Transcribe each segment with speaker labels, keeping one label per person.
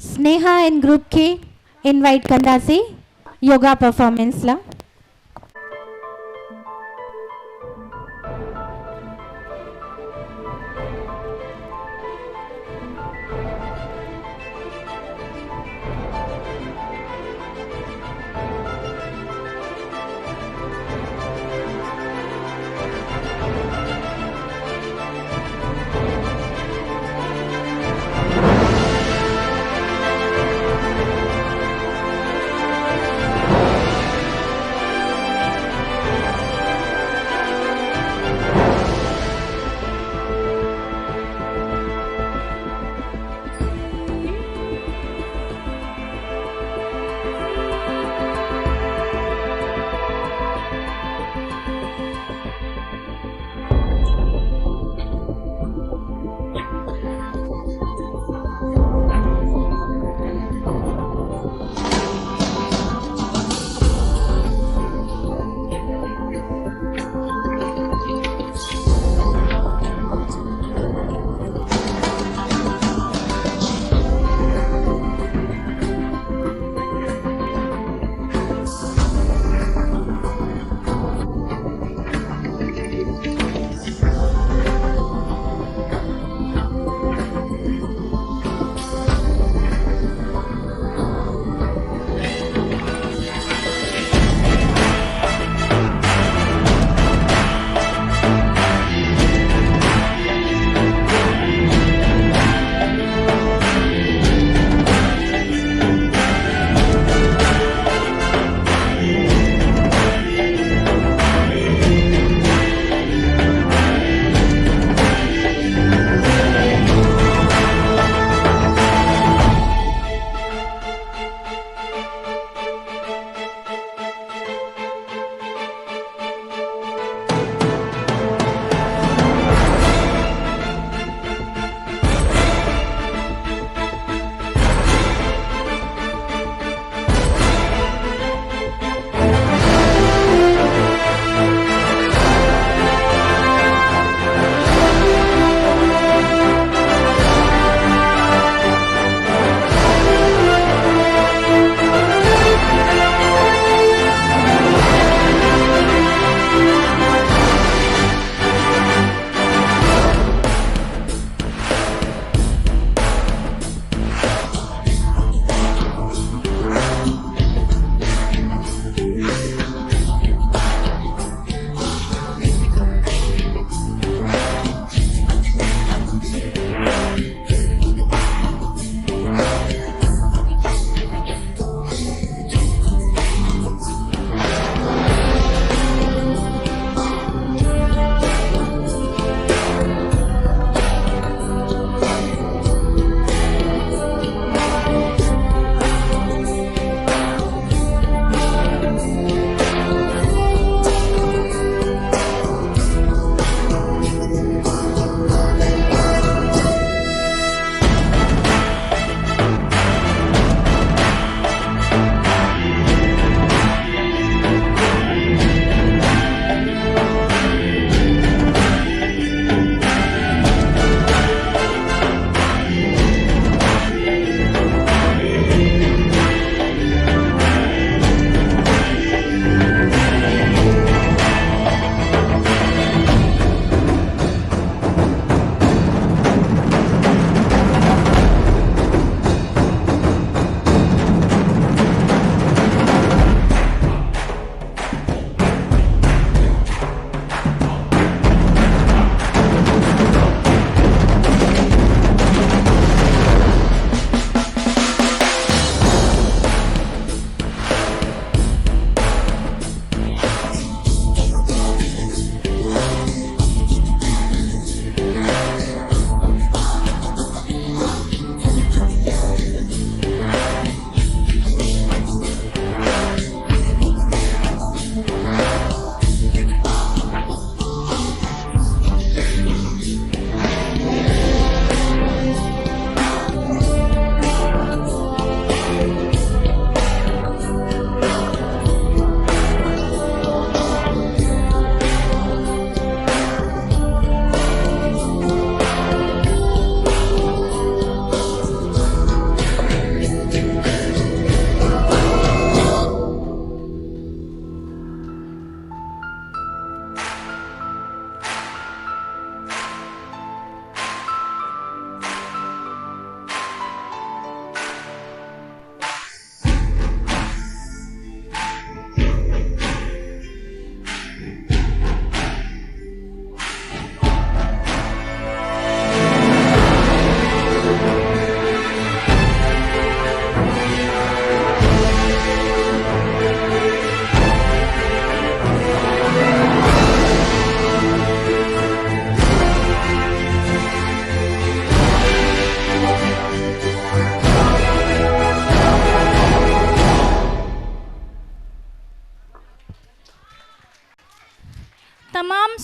Speaker 1: Sneha in Group K, invite Kandasi, yoga performance la.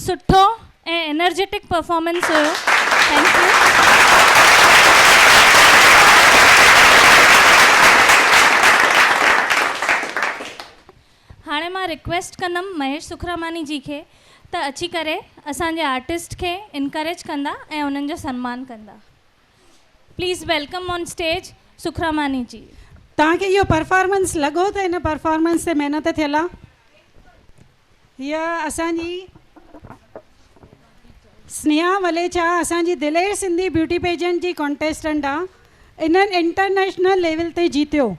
Speaker 2: सुठो ऐं energetic performance हुयो। Thank you. हाणे मां रिक्वेस्ट कंदमि महेश सुखरामानी जी खे त अची करे असांजे आर्टिस्ट खे इनकरेज कंदा ऐं उन्हनि जो सम्मान कंदा। Please welcome on stage Sukhramani ji.
Speaker 3: तव्हांखे इहो परफॉर्मेंस लॻो त हिन परफॉर्मेंस ते महिनत थियल आहे? हीअ असांजी स्नेहा वलेचा असांजी दिलेर सिंधी ब्यूटी पेजेंट जी कॉन्टेस्टेंट आहे। इन्हनि इंटरनेशनल लेवल ते जीतियो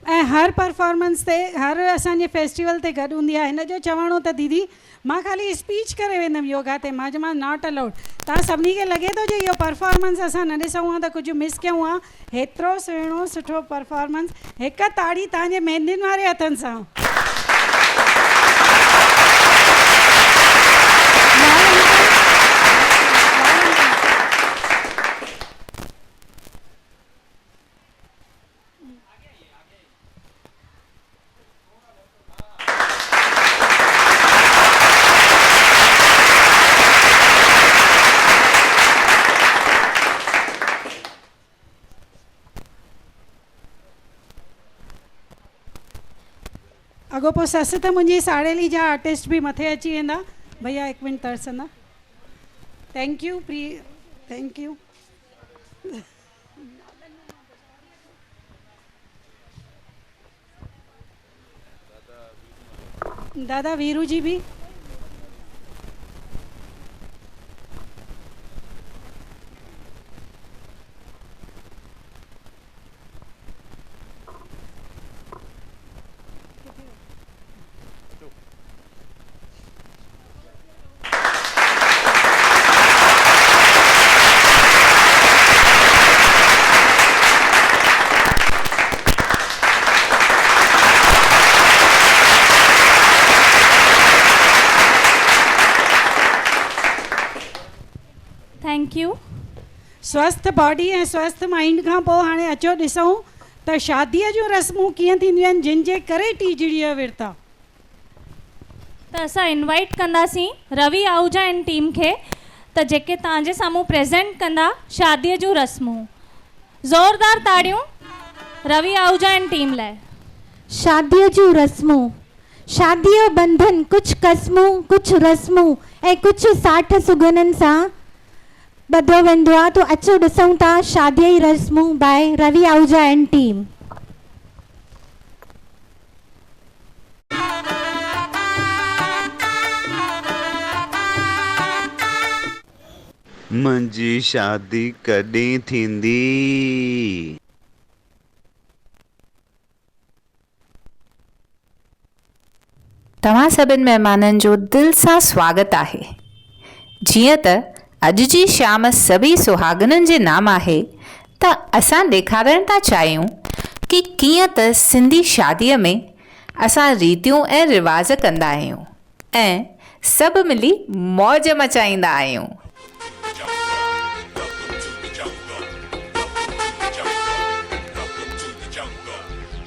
Speaker 3: ऐं हर परफॉर्मेंस ते हर असांजे फेस्टिवल ते गॾु हूंदी आहे। हिन जो चवणो त दीदी मां ख़ाली स्पीच करे वेंदमि योगा ते, मां चयोमांसि नॉट अलाउड। तव्हां सभिनी खे लॻे थो जो इहो परफॉर्मेंस असां न ॾिसूं हा त कुझु मिस कयूं हा? हेतिरो सुहिणो सुठो परफॉर्मेंस, हिकु ताड़ी तव्हांजे मेहंदियुनि वारे हथनि सां। अॻो पोइ ससु त मुंहिंजी साड़ेली जा आर्टिस्ट बि मथे अची वेंदा। भैया हिकु मिंट तरसंदा। थैंक यू प्री, थैंक यू। दादा वीरू जी भी।
Speaker 2: Thank you.
Speaker 3: स्वस्थ बॉडी ऐं स्वस्थ माइंड खां पोइ हाणे अचो ॾिसूं त शादीअ जूं रस्मूं कीअं थींदियूं आहिनि जिन जे करे टीजड़ीअ विर्त आहे।
Speaker 2: त असां इनवाइट कंदासीं रवि आहूजा एंड टीम खे त जेके तव्हांजे साम्हूं प्रेज़ेंट कंदा शादीअ जूं रस्मूं। ज़ोरदार ताड़ियूं रवि आहूजा एंड टीम लाइ।
Speaker 1: शादीअ जूं रस्मूं, शादीअ जो बंधन, कुझु क़स्मूं, कुझु रस्मूं ऐं कुझु साठ सुगननि सां ॿधो वेंदो आहे। तो अचो ॾिसूं था शादीअ जी रस्मूं by Ravi Ahuja and team.
Speaker 4: मुंहिंजी शादी कॾहिं थींदी?
Speaker 5: तव्हां सभिनि महिमाननि जो दिलि सां स्वागत आहे। जीअं त अॼु जी शाम सभी सुहागननि जे नाम आहे त असां ॾेखारणु था चाहियूं कि कीअं त सिंधी शादीअ में असां रीतियूं ऐं रिवाज कंदा आहियूं ऐं सभु मिली मौज मचाईंदा आहियूं।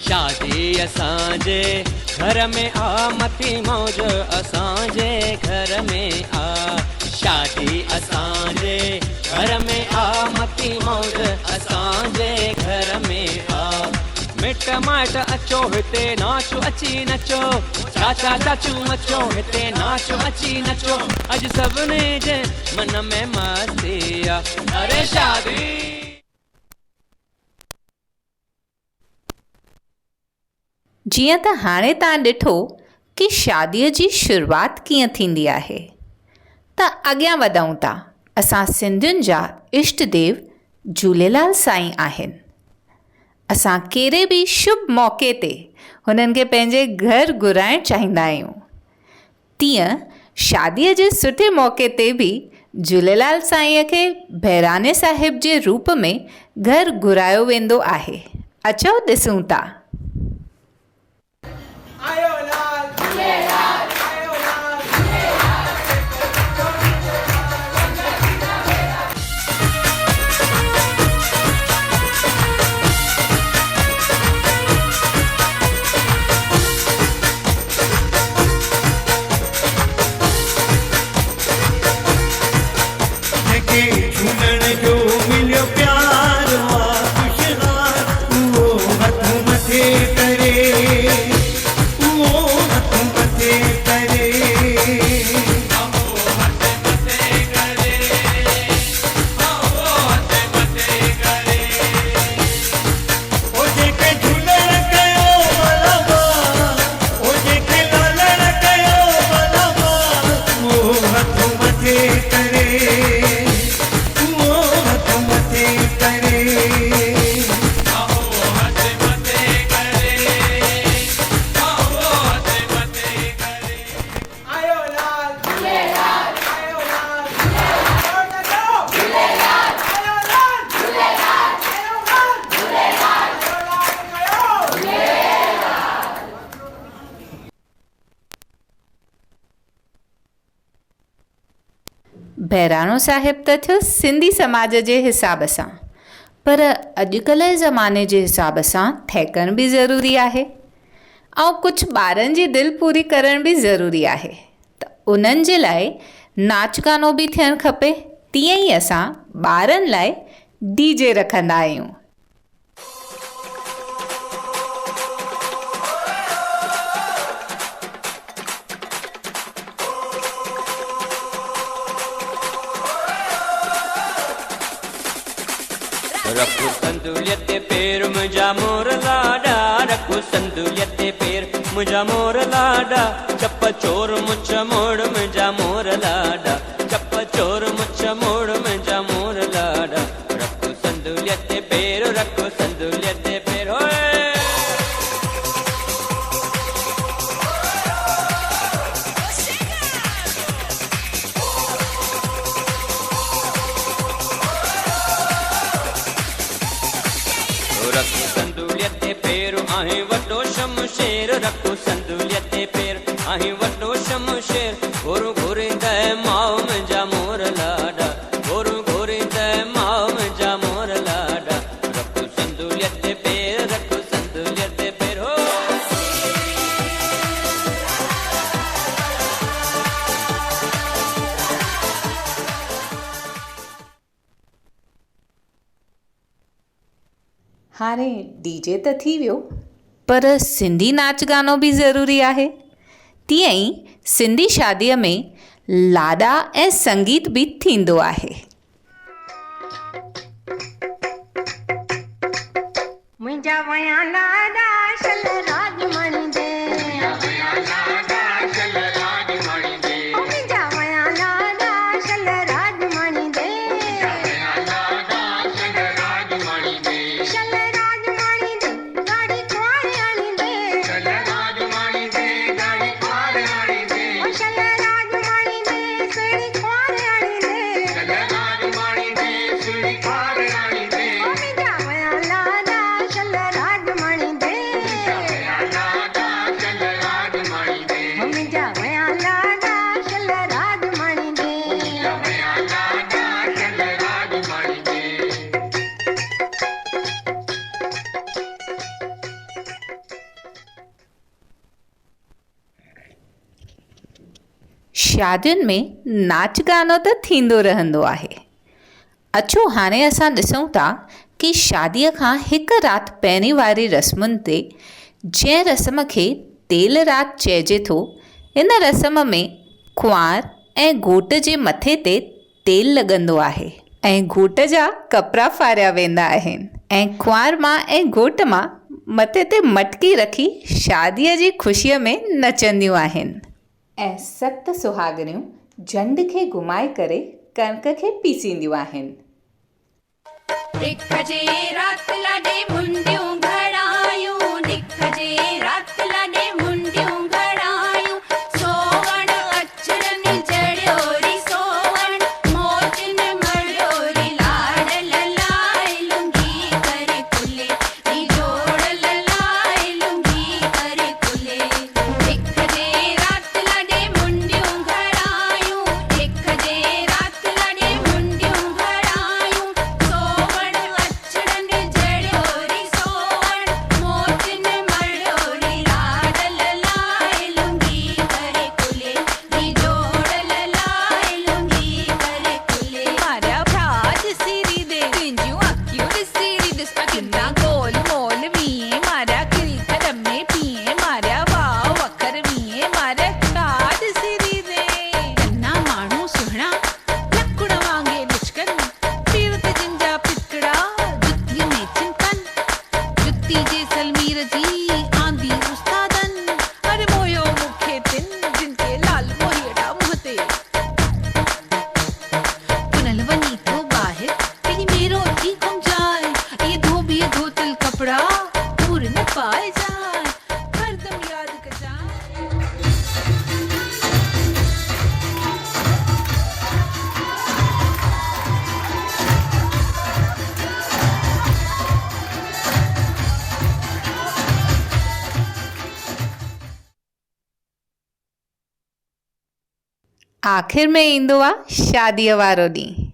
Speaker 6: शादी असांजे घर में आ, मती मौज असांजे घर में आ। शादी असांजे घर में आ, मती मौज असांजे घर में आ। मिट माइट अचो हिते नाचो अची नचो, चाचा चाचू अचो हिते नाचो अची नचो। अॼु सभिनी जे मन में मस्ती आ, अरे शादी।
Speaker 5: जीअं त हाणे तव्हां ॾिठो कि शादीअ जी शुरूआति कीअं थींदी आहे, त अॻियां वधूं था। असां सिंधियुनि जा इष्ट देव झूलेलाल साईं आहिनि। असां कहिड़े बि शुभ मौक़े ते हुननि खे पंहिंजे घर घुराइणु चाहींदा आहियूं। तीअं शादीअ जे सुठे मौक़े ते बि झूलेलाल साईंअ खे बहिराणे साहिब जे रूप में घर घुरायो वेंदो आहे। अचो ॾिसूं था। बहिराणो साहिब त थियो सिंधी समाज जे हिसाब सां, पर अॼुकल्ह जे ज़माने जे हिसाब सां ठहिकण बि ज़रूरी आहे ऐं कुझु ॿारनि जी दिलि पूरी करण बि ज़रूरी आहे, त उन्हनि जे लाइ नाच गानो बि थियणु खपे। तीअं ई असां ॿारनि लाइ DJ रखंदा आहियूं।
Speaker 6: रखो संदुलियत पैर मुंहिंजा मोर लाॾा, रखो संदुलियत पैर मुंहिंजा मोर लाॾा, चप चोर मुछ मोड़ मुंहिंजा मोर लाॾा, चप चोर मुछ मोड़ मुंहिंजा मोर लाॾा, रखो संदुलियत पैर, रखो संदुलियत पैर। ओए रखो संदुलियत पैर आहे वॾो शमशेर, रखो संदुलियत पैर आहे वॾो शमशेर, घोरू घोरींदे माउ मुंहिंजा मोर लाॾा, घोरू घोरींदे माउ मुंहिंजा मोर लाॾा, रखो संदुलियत पैर, रखो संदुलियत पैर। हो
Speaker 5: हाणे DJ त थी वियो, पर सिंधी नाच गानो बि ज़रूरी आहे। तीअं ई सिंधी शादीअ में लाॾा ऐं संगीत बि थींदो आहे।
Speaker 7: मुंहिंजा वया लाॾा शल राजमणी दे, मुंहिंजा वया लाॾा शल राजमणी दे, शल राजमणी दे गाड़ी कुआरे आणी दे, शल राजमणी दे गाड़ी कुआरे आणी दे, शल राजमणी दे सुहिणी कुआरे आणी दे, शल राजमणी दे सुहिणी कुआरे आणी दे, मुंहिंजा वया लाॾा शल राजमणी दे, मुंहिंजा वया लाॾा शल राजमणी दे, मुंहिंजा वया लाॾा शल राजमणी दे, मुंहिंजा वया लाॾा शल राजमणी दे।
Speaker 5: शादियुनि में नाच गानो त थींदो रहंदो आहे। अचो हाणे असां ॾिसूं था कि शादीअ खां हिकु राति पहिरीं वारी रस्मुनि ते जंहिं रस्म खे तेल राति चइजे थो, इन रस्म में कुंवार ऐं घोट जे मथे ते तेल लॻंदो आहे ऐं घोट जा कपिड़ा फारिया वेंदा आहिनि ऐं कुंवार मां ऐं घोट मां मथे ते मटकी रखी शादीअ जी ख़ुशीअ में नचंदियूं आहिनि ऐं 7 सुहागनियूं झंड खे घुमाए करे कणिक खे पीसींदियूं आहिनि।
Speaker 7: ॾिख जे राति लाॾे मुंडियूं घड़ायूं, ॾिख जे राति लाॾे मुंडियूं घड़ायूं, सोवण अचरनि जड़ियोरी सोवण, मोजन मड़ियोरी लाडल लाए लुंगी करे खुले, नी जोड़ल लाए लुंगी करे खुले, ॾिख जे राति लाॾे मुंडियूं घड़ायूं, ॾिख जे राति लाॾे मुंडियूं घड़ायूं, सोवण अचरनि जड़ियोरी सोवण, मोजन मड़ियोरी लाडल लाए लुंगी करे खुले, नी जोड़ल लाए लुंगी करे खुले, मारिया भ्राज सिरी दे तुंहिंजूं अखियूं ॾिसी ॾिस किना गोल मोल वीए, मारिया खिल कदमे पीए, मारिया वाह वखर वीए, मारिया काड सिरी दे, कन्ना माण्हू सुहिणा लकुण वांगे लिचकन, पीरत जिंजा पिकड़ा जुत्ती में चिंकन, जुत्ती जे सलमीर जी आंदी उस्तादन, अरे मोयो मुखे तिन जिनके लाल मोहिड़ा मुहते, पुनल वनी तो बाहिर कहीं मेरो थी घुम जाए, ये धोबी धोतल कपड़ा पूर न पाए जाए, हरदम याद कर जाए।
Speaker 5: आख़िर में ईंदो आहे शादीअ वारो ॾींहुं,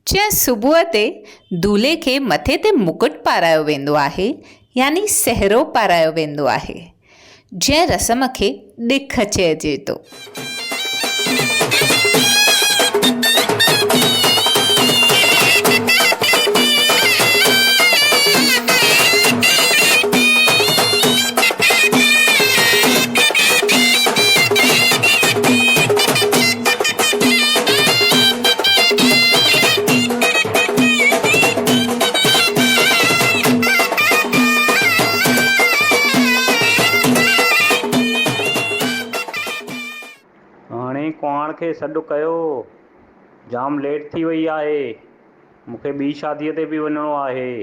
Speaker 5: जंहिं सुबुह ते दूल्हे खे मथे ते मुकुट पारायो वेंदो आहे, यानी सहरो पारायो वेंदो आहे, जंहिं रस्म खे ॾिख चइजे थो।
Speaker 8: हाणे कुंवार खे सॾु कयो, जाम लेट थी वई आहे, मूंखे ॿी शादीअ ते बि वञिणो आहे।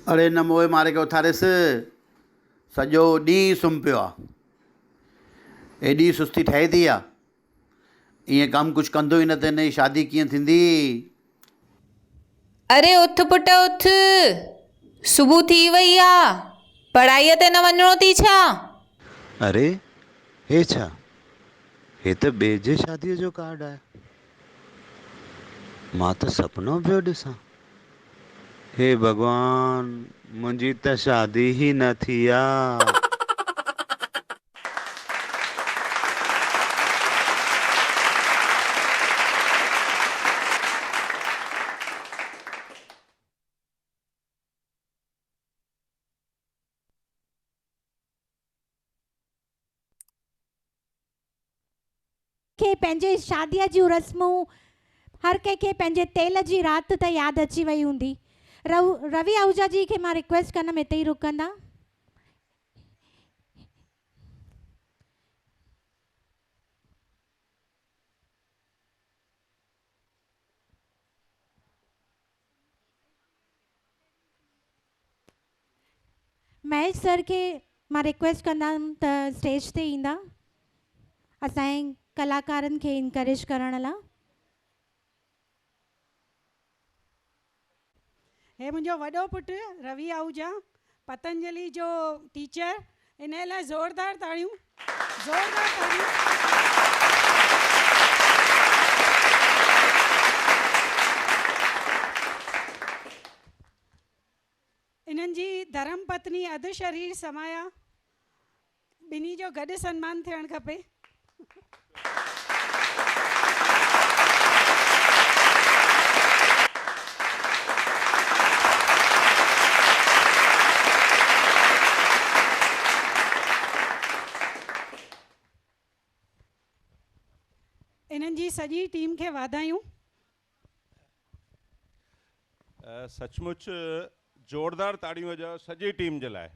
Speaker 9: अड़े न मोए मारे खे उथारियसि, सॼो ॾींहुं सुम्ही पियो आहे। एॾी सुस्ती ठहे थी आहे, ईअं कमु कुझु कंदो ई न त हिन जी शादी कीअं थींदी।
Speaker 5: अरे उथ पुट उथ, सुबुह थी वई आहे, पढ़ाईअ ते न वञिणो थी छा?
Speaker 4: अरे हे छा, हे त ॿिए जे शादीअ जो कार्ड आहे। मां त सपनो पियो ॾिसां। हे भॻवान, मुंहिंजी त शादी ई न थी आहे।
Speaker 1: खे पंहिंजे शादीअ जूं रस्मूं, हर कंहिंखे पंहिंजे तेल जी राति त यादि अची वई हूंदी। रवि आहूजा जी खे मां रिक्वेस्ट कंदमि हिते ई रुकंदा। महेश सर खे मां रिक्वेस्ट कंदमि त स्टेज ते ईंदा असांजे कलाकारनि खे इनकरेज करण लाइ।
Speaker 3: हे मुंहिंजो वॾो पुटु रवि आहूजा, पतंजलि जो टीचर, इन लाइ ज़ोरदार ताड़ियूं, ज़ोरदार ताड़ियूं। इन्हनि जी धर्म पत्नी अधु शरीर समाया, ॿिन्ही जो गॾु सन्मान थियणु खपे। इन्हनि जी सॼी टीम खे वाधायूं।
Speaker 10: सचमुच ज़ोरदार ताड़ियूं हुजो सॼी टीम जे लाइ।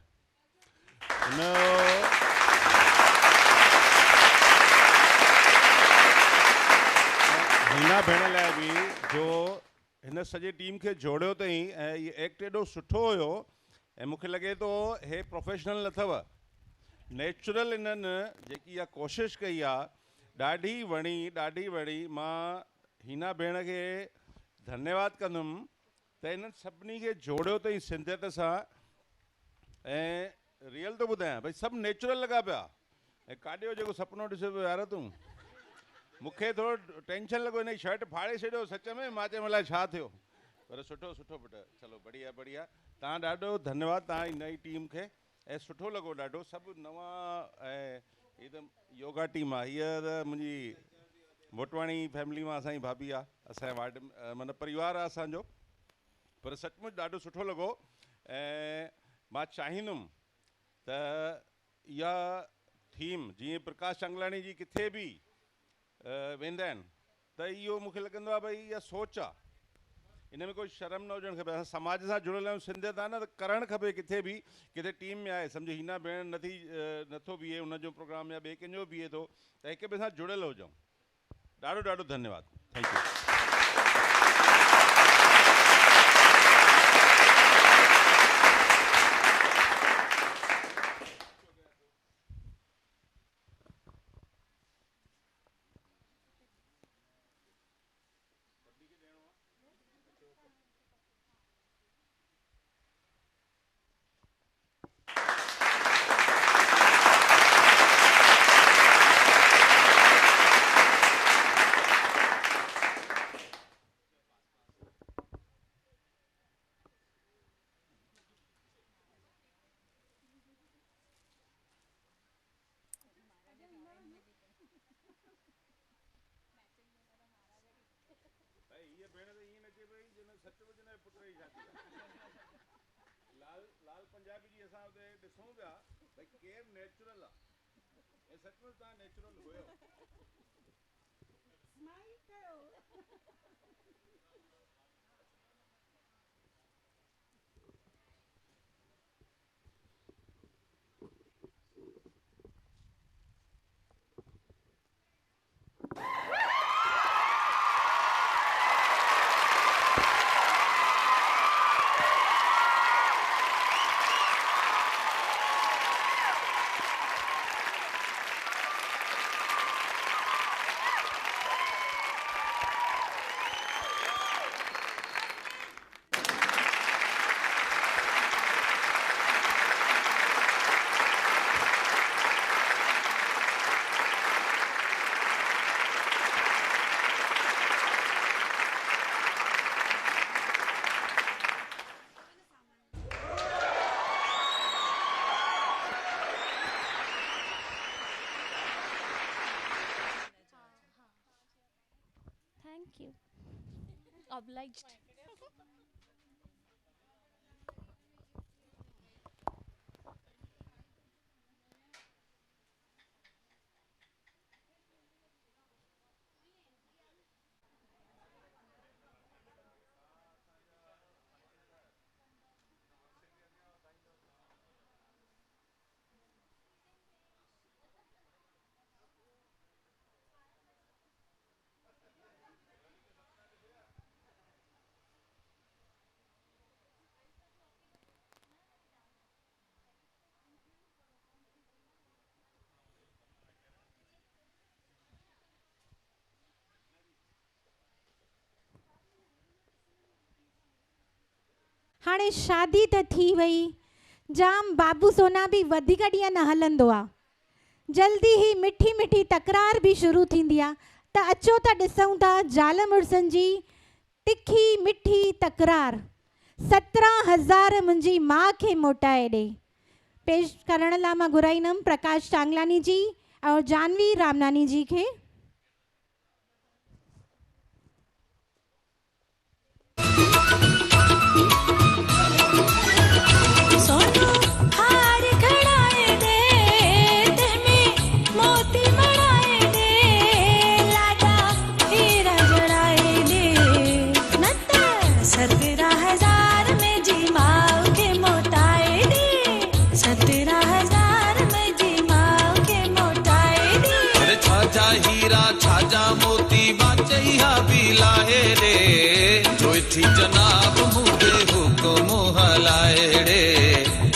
Speaker 10: हिना भेण लाइ बि जो हिन सॼी टीम खे जोड़ियो अथई ऐं इहो एक्ट एॾो सुठो हुयो ऐं मूंखे लॻे थो हे प्रोफेशनल न अथव, नेचुरल इन्हनि जेकी इहा कोशिशि कई आहे ॾाढी वणी। मां हिना भेण खे धन्यवाद कंदुमि त इन्हनि सभिनी खे जोड़ियो अथई सिंधियत सां। ऐं रियल थो ॿुधायां भई सभु नेचुरल लॻा पिया। ऐं काॾियो जेको सुपिनो ॾिसो पियो यार तूं, मूंखे थोरो टेंशन लॻो हिन जी शर्ट फाड़े छॾियो सच में, मां चयो अलाए छा थियो, पर सुठो पुटु, चलो बढ़िया। तव्हां ॾाढो धन्यवाद तव्हां हिन जी टीम खे, ऐं सुठो लॻो ॾाढो। सभु नवां, ऐं हीअ त योगा टीम आहे, हीअ त मुंहिंजी मोटवाणी फैमिली मां असांजी भाभी आहे, असांजे वार्ड माना परिवार आहे असांजो, पर सचमुच ॾाढो सुठो लॻो। ऐं मां चाहींदुमि त इहा थीम जीअं प्रकाश चंगलानी जी किथे बि वेंदा आहिनि त इहो मूंखे लॻंदो आहे भई इहा सोच आहे इन में कोई शर्म न हुजणु खपे। असां समाज सां जुड़ियल आहियूं, सिंधियत आहे न, त करणु खपे। किथे बि किथे टीम में आहे, सम्झो हीना भेण नथो बीहे उनजो प्रोग्राम या ॿिए कंहिंजो बीहे थो, त हिक ॿिए सां जुड़ियल हुजऊं। ॾाढो ॾाढो धन्यवाद, थैंक यू। लाल पंजाबी जी असां उते ॾिसूं पिया भई केरु नेचुरल आहे, ऐं सचमुच तव्हां नेचुरल हुयो।
Speaker 2: Thank you. Obliged.
Speaker 1: हाणे शादी त थी वई, जाम बाबू सोना बि वधीक ॾींहं न हलंदो आहे। जल्दी ई मिठी मिठी तकरार बि शुरू थींदी आहे। त अचो त ॾिसूं था ज़ाल मुड़ुसनि जी तिखी मिठी तकरार। 17,000 मुंहिंजी माउ खे मोटाए ॾे। पेश करण लाइ मां घुराईंदमि प्रकाश चांगलानी जी और जानवी रामनानी जी खे।
Speaker 11: थी जनाब मुझे हुक्म हलाए रे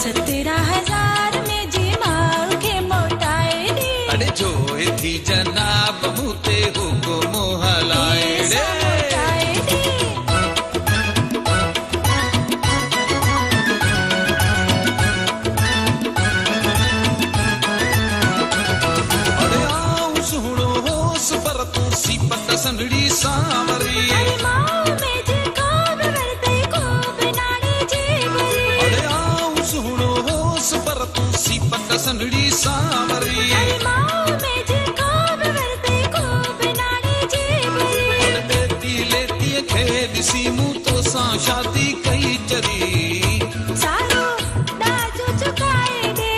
Speaker 7: 17,000 में जी माल के मोटाए दे।
Speaker 11: अरे जो थी जनाब मुझे हुक्म हलाए रे। अरे आओ सुनो होश पर तू सी पत संगड़ी सांवरी। संगड़ी सांवरी लेती लेती खेद सी मुँह तो सा शादी कई चरी।
Speaker 7: सारो दाजू चुकाए दे,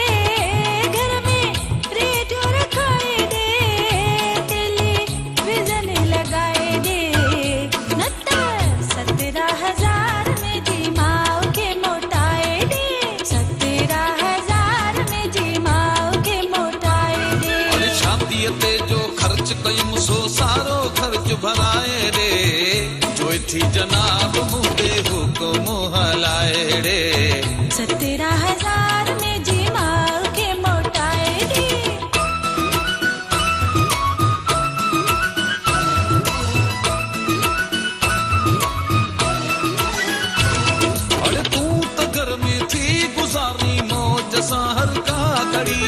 Speaker 7: घर में रेडियो रखाए दे, टेलीविजन लगाए दे। 17,000
Speaker 11: थी जनाब मुंडे हुक्म हलाए रे
Speaker 7: 17,000 में जी माँ के मोटाए दे
Speaker 11: अरे तू तो घर में थी गुजारी मौज सा हर का घड़ी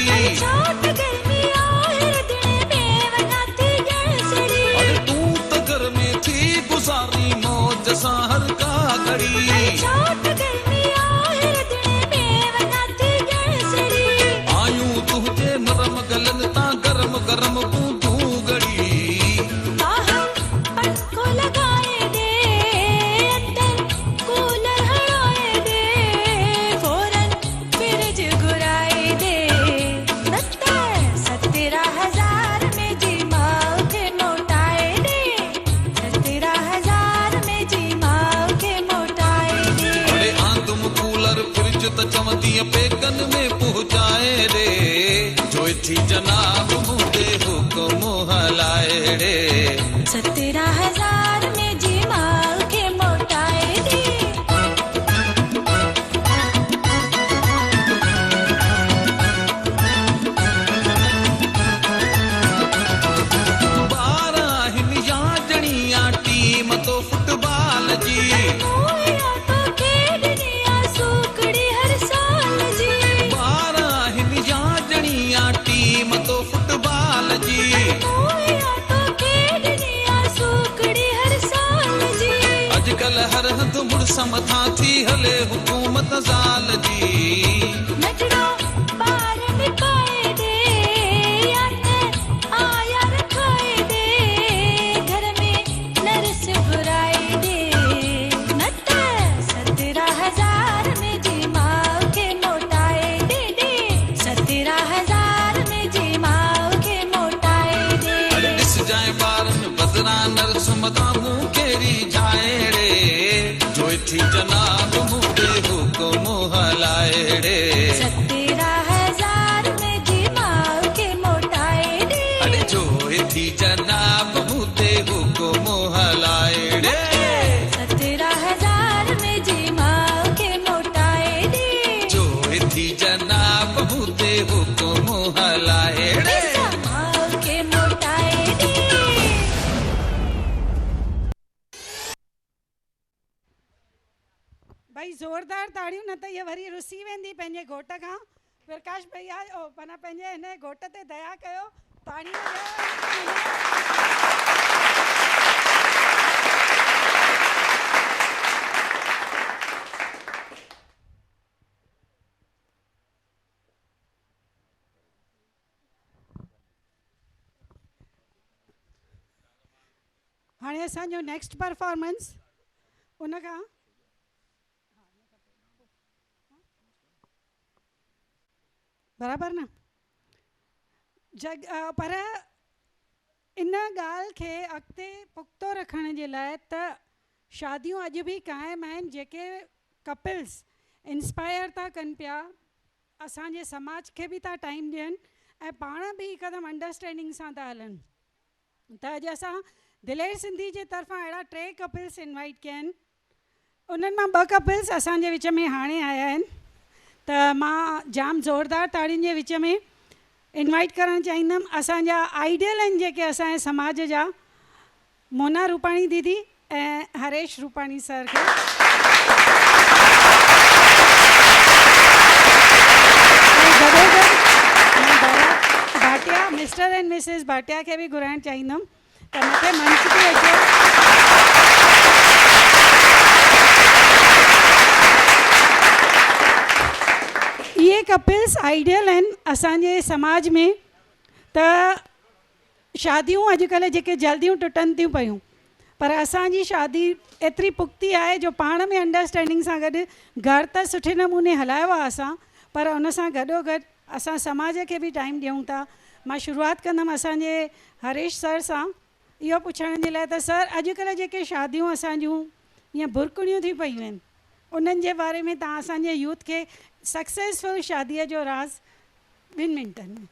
Speaker 7: छोट गर्मी आहर दिन में वनाती गड़सड़ी
Speaker 11: अरे तू तो घर में थी गुजारी मौज सा हर का घड़ी
Speaker 7: छोट गर्मी आहर दिन में वनाती गड़सड़ी
Speaker 11: आयूं तुझे नरम गलन ता गरम गरम बूंदू गड़ी
Speaker 7: पंखो लगाए दे अंदर कूलर हड़ाए दे फौरन फ्रिज घुराए दे 17,000 में जी माँ के मोटाए दे 17,000 में जी माँ के मोटाए दे
Speaker 11: अरे आंदुम कूलर फ्रिज त चमती पेकन में पहुंचाए रे जो थी जनाब मुंडे हुक्म हलाए रे
Speaker 7: 17,000 में जी माँ के मोटाए दे
Speaker 11: बाराहिन याजणिया टीम तो फुटबॉल जी
Speaker 7: मोया तो खेडनिया सूकड़ी हर साल जी
Speaker 11: बाराहिन याजणिया टीम तो फुटबॉल जी
Speaker 7: मोया तो खेडनिया सूकड़ी हर साल जी
Speaker 11: अजकल हर हंध मुड़स मथा थी हले हुकूमत ज़ाल जी
Speaker 7: नचड़ो पार निकाए दे याने आया रखाए दे घर में नरस घुराए दे 17,000 में जी माँ के मोटाए दे 17,000 में जी माँ के मोटाए दे
Speaker 11: अरे दिस जाए बारन बदरा नरस मता मुंह केरी जाए रे जो थी जनाब मुंडे हुक्म हलाए रे
Speaker 7: 17,000 में जी माँ के मोटाए दे
Speaker 11: अरे जो थी जनाब मुंडे हुक्म हलाए रे
Speaker 7: 17,000 में जी माँ के मोटाए दे
Speaker 11: जो थी जनाब मुंडे हुक्म हलाए रे
Speaker 7: माँ के मोटाए दे
Speaker 3: भाई ज़ोरदार ताड़ियूं न त इहा वरी रुसी वेंदी पंहिंजे घोट खां प्रकाश भैया माना पंहिंजे हिन घोट ते दया कयो ताड़ियूं हाणे असांजो नेक्स्ट परफॉर्मेंस उन खां बराबरि न पर इन ॻाल्हि खे अॻिते पुख़्तो रखण जे लाइ त शादियूं अॼु बि क़ाइमु आहिनि जेके कपल्स इंस्पायर था कनि पिया असांजे समाज खे बि था टाइम ॾियनि ऐं पाण बि हिकदमि अंडरस्टैंडिंग सां था हलनि त अॼु असां दिलेर सिंधी जे तरफ़ां अहिड़ा 3 कपल्स इनवाइट कया आहिनि उन्हनि मां 2 कपल्स असांजे विच में हाणे आया आहिनि त मां जाम ज़ोरदार ताड़ियुनि जे विच में इनवाइट करणु चाहींदमि असांजा आइडियल आहिनि जेके असांजे समाज जा मोना रूपाणी दीदी ऐं हरेश रूपाणी सर खे Bhatia mister and Mrs Bhatia खे बि घुराइणु चाहींदमि त मूंखे मंच ते अचो इहे कपल्स आइडियल आहिनि असांजे समाज में त शादियूं अॼुकल्ह जेके जल्दियूं टुटनि थियूं पियूं पर असांजी शादी एतिरी पुख़्ती आहे जो पाण में अंडरस्टैंडिंग सां गॾु घर त सुठे नमूने हलायो आहे असां पर उन सां गॾोगॾु असां समाज खे बि टाइम ॾियूं था मां शुरूआत कंदमि असांजे हरेश सर सां इहो पुछण जे लाइ त सर अॼुकल्ह जेके शादियूं असांजूं ईअं बुरकुड़ियूं थी पियूं आहिनि उन्हनि जे बारे में तव्हां असांजे यूथ खे सक्सेसफुल शादीअ जो राज़ 2 मिंटनि में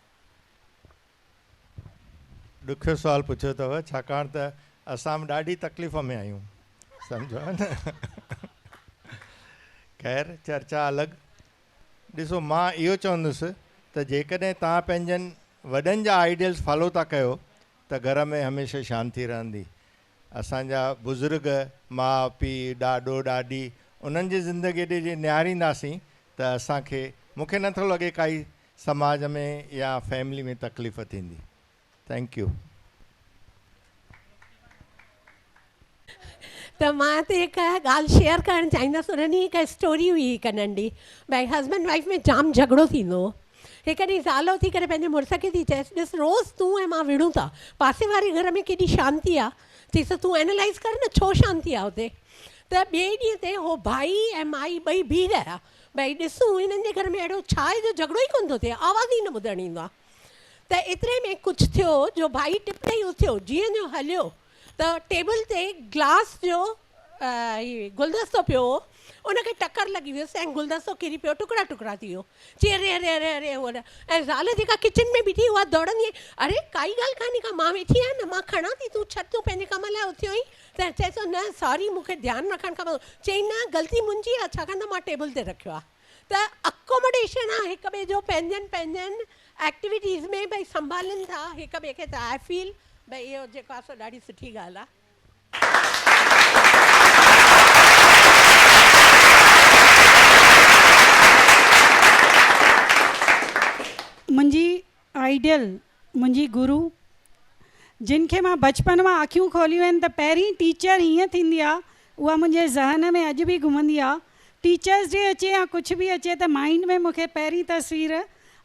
Speaker 12: ॾुखियो सुवालु पुछियो अथव छाकाणि त असां ॾाढी तकलीफ़ में आहियूं सम्झो न ख़ैर चर्चा अलॻि। ॾिसो मां इहो चवंदुसि त जेकॾहिं तव्हां पंहिंजनि वॾनि जा आइडियल्स फॉलो था कयो त घर में हमेशह शांती रहंदी। असांजा बुज़ुर्ग माउ पीउ ॾाॾो ॾाॾी उन्हनि जी ज़िंदगी ॾे निहारींदासीं त असांखे मूंखे नथो लॻे काई समाज में या फैमिली में तकलीफ़ थींदी। Thank you.
Speaker 13: त मां त हिकु ॻाल्हि शेयर करणु चाहींदसि। उन ॾींहुं हिकु स्टोरी हुई हिकु नंढी, भई हस्बैंड वाइफ में जाम झगड़ो थींदो हो। हिकु ॾींहुं ज़ाल उथी करे पंहिंजे मुड़ुस खे थी चएसि, ॾिस रोज़ु तूं ऐं मां विड़ूं था, पासे वारे घर में केॾी शांती आहे, चईसि तूं एनालाइज़ कर न छो शांती आहे हुते। त ॿिए ॾींहं ते हो भाई ऐं माई ॿई बीह रहिया, भई ॾिसूं हिननि जे घर में अहिड़ो छा आहे जो झगड़ो ई कोन थो थिए, आवाज़ ई न ॿुधणु ईंदो आहे। त एतिरे में कुझु थियो जो भाई टिपते ई उथियो, जीअं जो हलियो त टेबल ते ग्लास जो गुलदस्तो पियो हो, उनखे टकर लॻी वियुसि ऐं गुलदस्तो किरी पियो, टुकड़ा टुकड़ा थी वियो। चई अरे अरे अरे अरे हो ऐं ज़ाल जेका किचन में बीठी उहा दौड़ंदी, अरे काई ॻाल्हि कान्हे का, मां वेठी आहियां न, मां खणां थी, तूं छॾ, तूं पंहिंजे कम लाइ उथियो ई। त चए थो न सॉरी मूंखे ध्यानु रखणु खपे। चई न ग़लती मुंहिंजी आहे, छाकाणि त मां टेबल ते रखियो आहे। त अकोमोडेशन आहे हिक ॿिए जो, पंहिंजनि पंहिंजनि एक्टिविटीज़ में भई संभालनि था हिक ॿिए खे। त आई फील भई इहो जेको आहे सो ॾाढी सुठी ॻाल्हि आहे।
Speaker 3: मुंहिंजी आइडियल, मुंहिंजी गुरु, जिन खे मां बचपन मां अखियूं खोलियूं आहिनि त पहिरीं टीचर हीअं थींदी आहे, उहा मुंहिंजे ज़हन में अॼु बि घुमंदी आहे। टीचर्स डे अचे या कुझु बि अचे त माइंड में मूंखे पहिरीं तस्वीर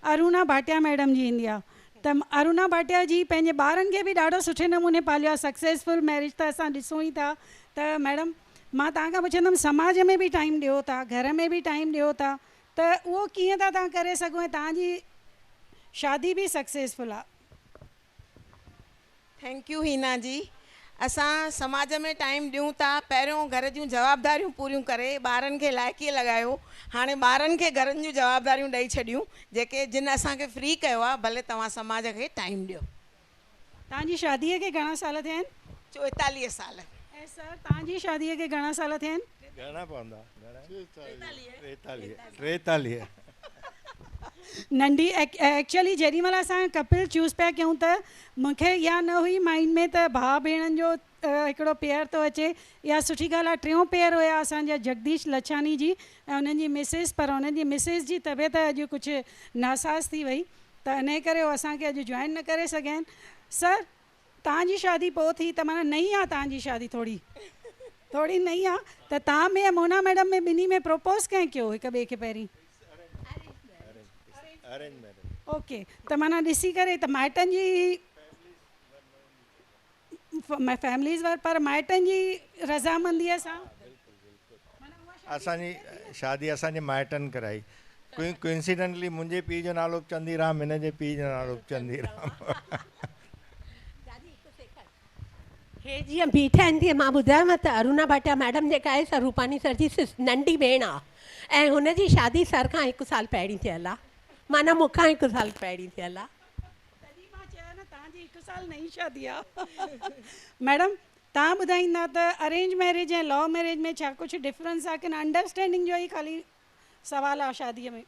Speaker 3: अरुणा भाटिया मैडम जी ईंदी आहे। त अरुणा भाटिया जी पंहिंजे ॿारनि खे बि ॾाढो सुठे नमूने पालियो आहे। सक्सेसफुल मैरिज त असां ॾिसूं ई था। त मैडम मां तव्हांखां पुछंदमि, समाज में बि टाइम ॾियो था, घर में बि टाइम ॾियो था, त उहो कीअं था तव्हां करे सघो ऐं तव्हांजी शादी भी सक्सेसफुल आहे?
Speaker 14: थैंक यू हीना जी। असां समाज में टाइम ॾियूं था, पहिरियों घर जूं जवाबदारियूं पूरियूं करे ॿारनि खे लाइक़ीअ लॻायो, हाणे ॿारनि खे घरनि जूं जवाबदारियूं ॾेई छॾियूं, जेके जिन असांखे फ्री कयो आहे। भले तव्हां समाज खे टाइम ॾियो।
Speaker 3: तव्हांजी शादीअ खे घणा साल थिया आहिनि?
Speaker 14: 44 साल।
Speaker 3: ऐं सर तव्हांजी शादीअ खे घणा साल थिया आहिनि?
Speaker 12: घणा पवंदा? 43।
Speaker 3: नंढी एक्चुअली जेॾी महिल असां कपिल चूज़ पिया कयूं त मूंखे इहा न हुई माइंड में त भाउ भेणनि जो हिकिड़ो पेयर थो अचे, इहा सुठी ॻाल्हि आहे। टियों पेयर हुया असांजा जगदीश लछानी जी ऐं उन्हनि जी मिसिस, पर उन्हनि जी मिसिस जी तबियत अॼु कुझु नासाज़ थी वई, त इन करे उहो असांखे अॼु जॉइन न करे सघिया आहिनि। सर तव्हांजी शादी पोइ थी त माना नई आहे तव्हांजी शादी, थोरी नई आहे, त तव्हां में ऐं मोना मैडम में ॿिन्ही में प्रपोज़ कंहिं कयो हिक ॿिए खे पहिरीं? ओके, त माना ॾिसी करे त माइटनि जी फैमिलीज़ वर, पर माइटनि जी रज़ामंदीअ सां
Speaker 12: असांजी शादी असांजे माइटनि कराई। कोइंसिडेंटली मुंहिंजे पीउ जो नालो चंदीराम, हिन जे पीउ जो नालो चंदीराम।
Speaker 13: हे जीअं बीठा आहिनि, तीअं मां ॿुधायांव त अरुणा भाटिया मैडम जेका आहे, सर रूपानी सर जी नंढी भेण आहे ऐं हुनजी शादी सर खां 1 साल पहिरीं थियल आहे, माना मूंखां 1 साल पहिरीं थियल आहे।
Speaker 3: तॾहिं मां चयो न तव्हांजी 1 साल नई शादी आहे। मैडम तव्हां ॿुधाईंदा त अरेंज मैरिज ऐं लव मैरिज में छा कुझु डिफरेंस आहे, कि अंडरस्टैंडिंग जो ई ख़ाली सवाल आहे शादीअ में?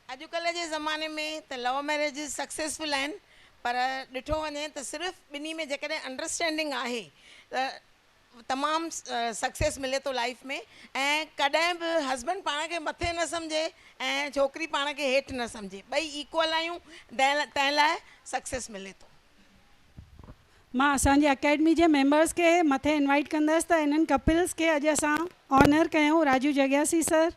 Speaker 14: अॼुकल्ह जे ज़माने में त लव मैरिज सक्सेसफुल आहिनि, पर ॾिठो वञे त सिर्फ़ु ॿिन्ही में जेकॾहिं अंडरस्टैंडिंग आहे त तमामु सक्सेस मिले थो लाइफ में। ऐं कॾहिं बि हस्बैंड पाण खे मथे न सम्झे ऐं छोकिरी पाण खे हेठि न सम्झे, ॿई इक्वल आहियूं, तंहिं लाइ सक्सेस मिले थो।
Speaker 3: मां असांजे अकेडमी जे मेंबर्स खे मथे इनवाइट कंदसि त इन्हनि कपिल्स खे अॼु असां ऑनर कयूं। राजू जगियासी सर,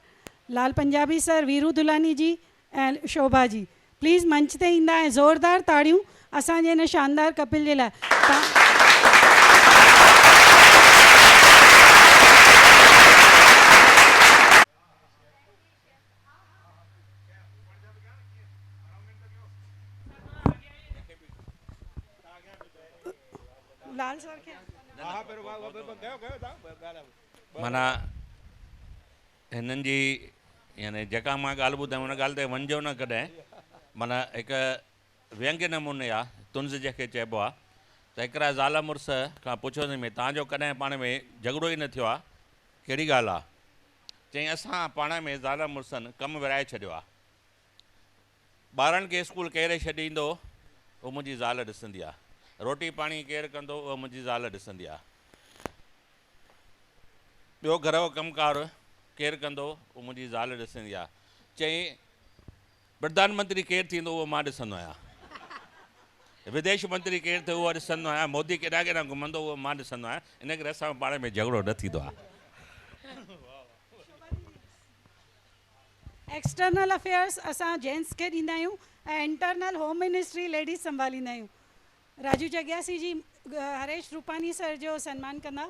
Speaker 3: लाल पंजाबी सर, वीरू दुलानी जी ऐं शोभा जी। प्लीज़ मंच ते ईंदा ऐं ज़ोरदार ताड़ियूं असांजे हिन शानदार कपिल जे लाइ। लाल सर खे
Speaker 15: माना हिननि जी यानी जेका मां ॻाल्हि ॿुधायां उन ॻाल्हि ते वञिजो न कॾहिं। माना हिकु व्यंग्य नमूने आहे, तुंज़ जंहिंखे चइबो आहे। त हिकिड़ा ज़ाल मुड़ुस खां पुछियोसीं में तव्हांजो कॾहिं पाण में झगड़ो ई न थियो आहे, कहिड़ी ॻाल्हि आहे? चईं असां पाण में ज़ाल मुड़ुसनि कमु विराए छॾियो आहे। ॿारनि खे स्कूल केरु छॾे ईंदो उहो मुंहिंजी ज़ाल ॾिसंदी आहे, रोटी पाणी केरु कंदो उहो मुंहिंजी ज़ाल ॾिसंदी आहे, ॿियो घर जो कमुकारु केरु कंदो उहो मुंहिंजी ज़ाल ॾिसंदी आहे। चईं प्रधानमंत्री केरु थींदो उहो मां ॾिसंदो आहियां, विदेश मंत्री केरु थियो उहो ॾिसंदो आहियां, मोदी केॾा केॾा घुमंदो उहो मां ॾिसंदो आहियां। इन करे असां पाण में झगड़ो न थींदो आहे।
Speaker 3: एक्सटर्नल अफेयर्स असां जेंट्स खे ॾींदा आहियूं ऐं इंटरनल होम मिनिस्ट्री लेडीज़ संभालींदा आहियूं। राजू जगियासी जी हरेश रूपानी सर जो सन्मान कंदा।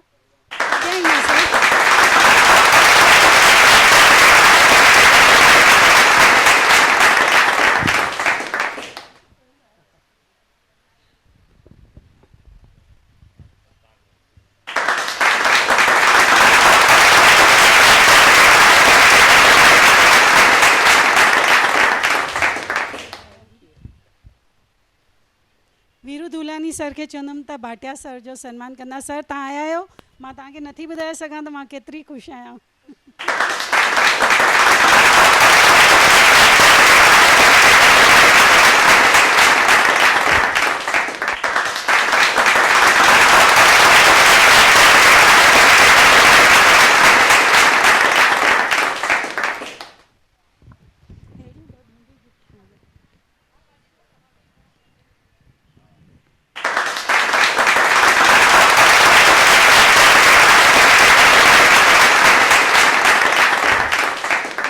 Speaker 3: वीरू दुलानी सर खे चवंदमि त भाटिया सर जो सन्मान कंदा। सर तव्हां आया आहियो, मां तव्हांखे नथी ॿुधाए सघां त मां केतिरी ख़ुशि आहियां।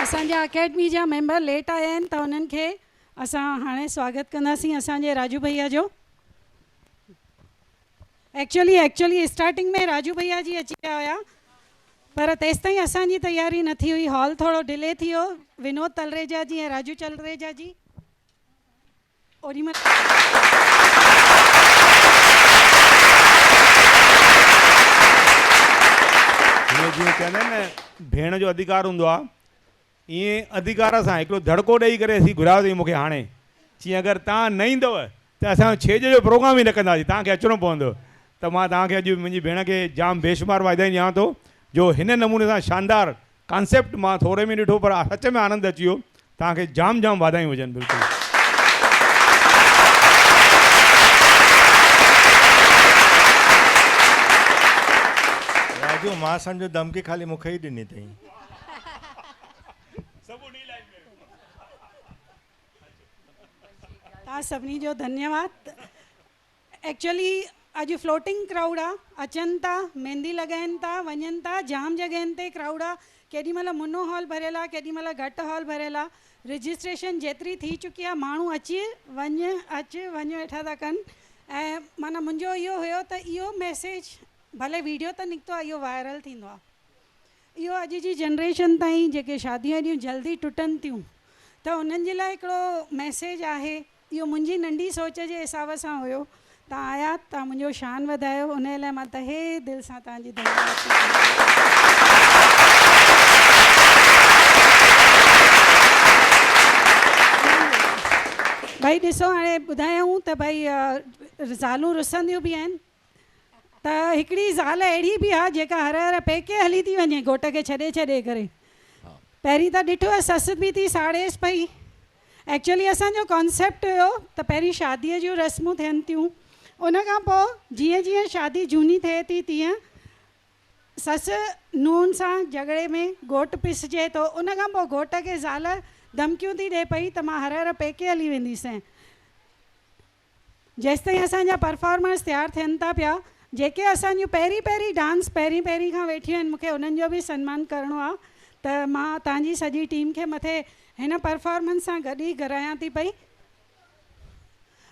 Speaker 3: असांजा अकेडमी जा मेंबर लेट आया आहिनि त उन्हनि खे असां हाणे स्वागत कंदासीं असांजे राजू भैया जो। एक्चुअली स्टार्टिंग में राजू भैया जी अची विया हुया, पर तेसि ताईं असांजी तयारी न थी हुई, हॉल थोरो डिले थी वियो। विनोद तलरेजा जी ऐं राजू तलरेजा जी ओॾीमहिल
Speaker 16: जीअं चवंदा आहिनि न भेण जो अधिकार हूंदो आहे, ईअं अधिकार सां हिकिड़ो धड़को ॾेई करे असीं घुरायोसीं मूंखे हाणे। जीअं अगरि तव्हां न ईंदव त असां छेज जो प्रोग्राम ई न कंदासीं, तव्हांखे अचिणो पवंदो। त मां तव्हांखे अॼु मुंहिंजी भेण खे जाम बेशुमार वाधायूं ॾियां थो जो हिन नमूने सां शानदार कॉन्सेप्ट मां थोरे में ॾिठो पर सच में आनंद अची वियो। तव्हांखे जाम जाम वाधायूं हुजनि। बिल्कुलु
Speaker 12: राजू मां सम्झो धमकी खाली मूंखे ई ॾिनी अथई।
Speaker 3: तव्हां सभिनी जो धन्यवाद। एक्चुअली अॼु फ्लोटिंग क्राउड आहे, अचनि था, मेहंदी लॻाइनि था, वञनि था, जाम जॻहियुनि ते क्राउड आहे। केॾीमहिल मुनो हॉल भरियल आहे, केॾीमहिल घटि हॉल भरियल आहे। रजिस्ट्रेशन जेतिरी थी चुकी आहे, माण्हू अची वञ वेठा था कनि। ऐं माना मुंहिंजो इहो हुयो त इहो मैसेज भले वीडियो त निकितो आहे, इहो वायरल थींदो आहे। इहो अॼु जी जनरेशन ताईं जेके शादियूं हेॾियूं जल्दी टुटनि थियूं त उन्हनि जे लाइ हिकिड़ो मैसेज आहे। इहो मुंहिंजी नंढी सोच जे हिसाब सां हुयो। तव्हां आया, तव्हां मुंहिंजो शान वधायो, उन लाइ मां तहे दिलि सां तव्हांजी धन्यवाद। भाई ॾिसो, हाणे ॿुधायूं त भाई ज़ालूं रुसंदियूं बि आहिनि, त हिकिड़ी ज़ाल अहिड़ी बि आहे जेका हर हर पेके हली थी वञे घोट खे छॾे करे। पहिरीं त ॾिठो आहे ससु बि थी साड़ेसि पई। एक्चुअली असांजो कॉन्सेप्ट हुयो त पहिरीं शादीअ जूं रस्मूं थियनि थियूं, उन खां पोइ जीअं जीअं शादी झूनी थिए थी तीअं ससु नूंहं सां झगड़े में घोटु पिसजे थो। उन खां पोइ घोट खे ज़ाल धमकियूं थी ॾिए पई त मां हर हर पेके हली वेंदीसि। जेसि ताईं असांजा परफॉर्मर्स तयारु थियनि था पिया, जेके असांजूं पहिरीं डांस पहिरीं खां वेठियूं आहिनि, मूंखे उन्हनि जो बि सन्मान करिणो आहे। त मां तव्हांजी सॼी टीम खे मथे हिन परफॉर्मेंस सां गॾु ई करायां थी पई।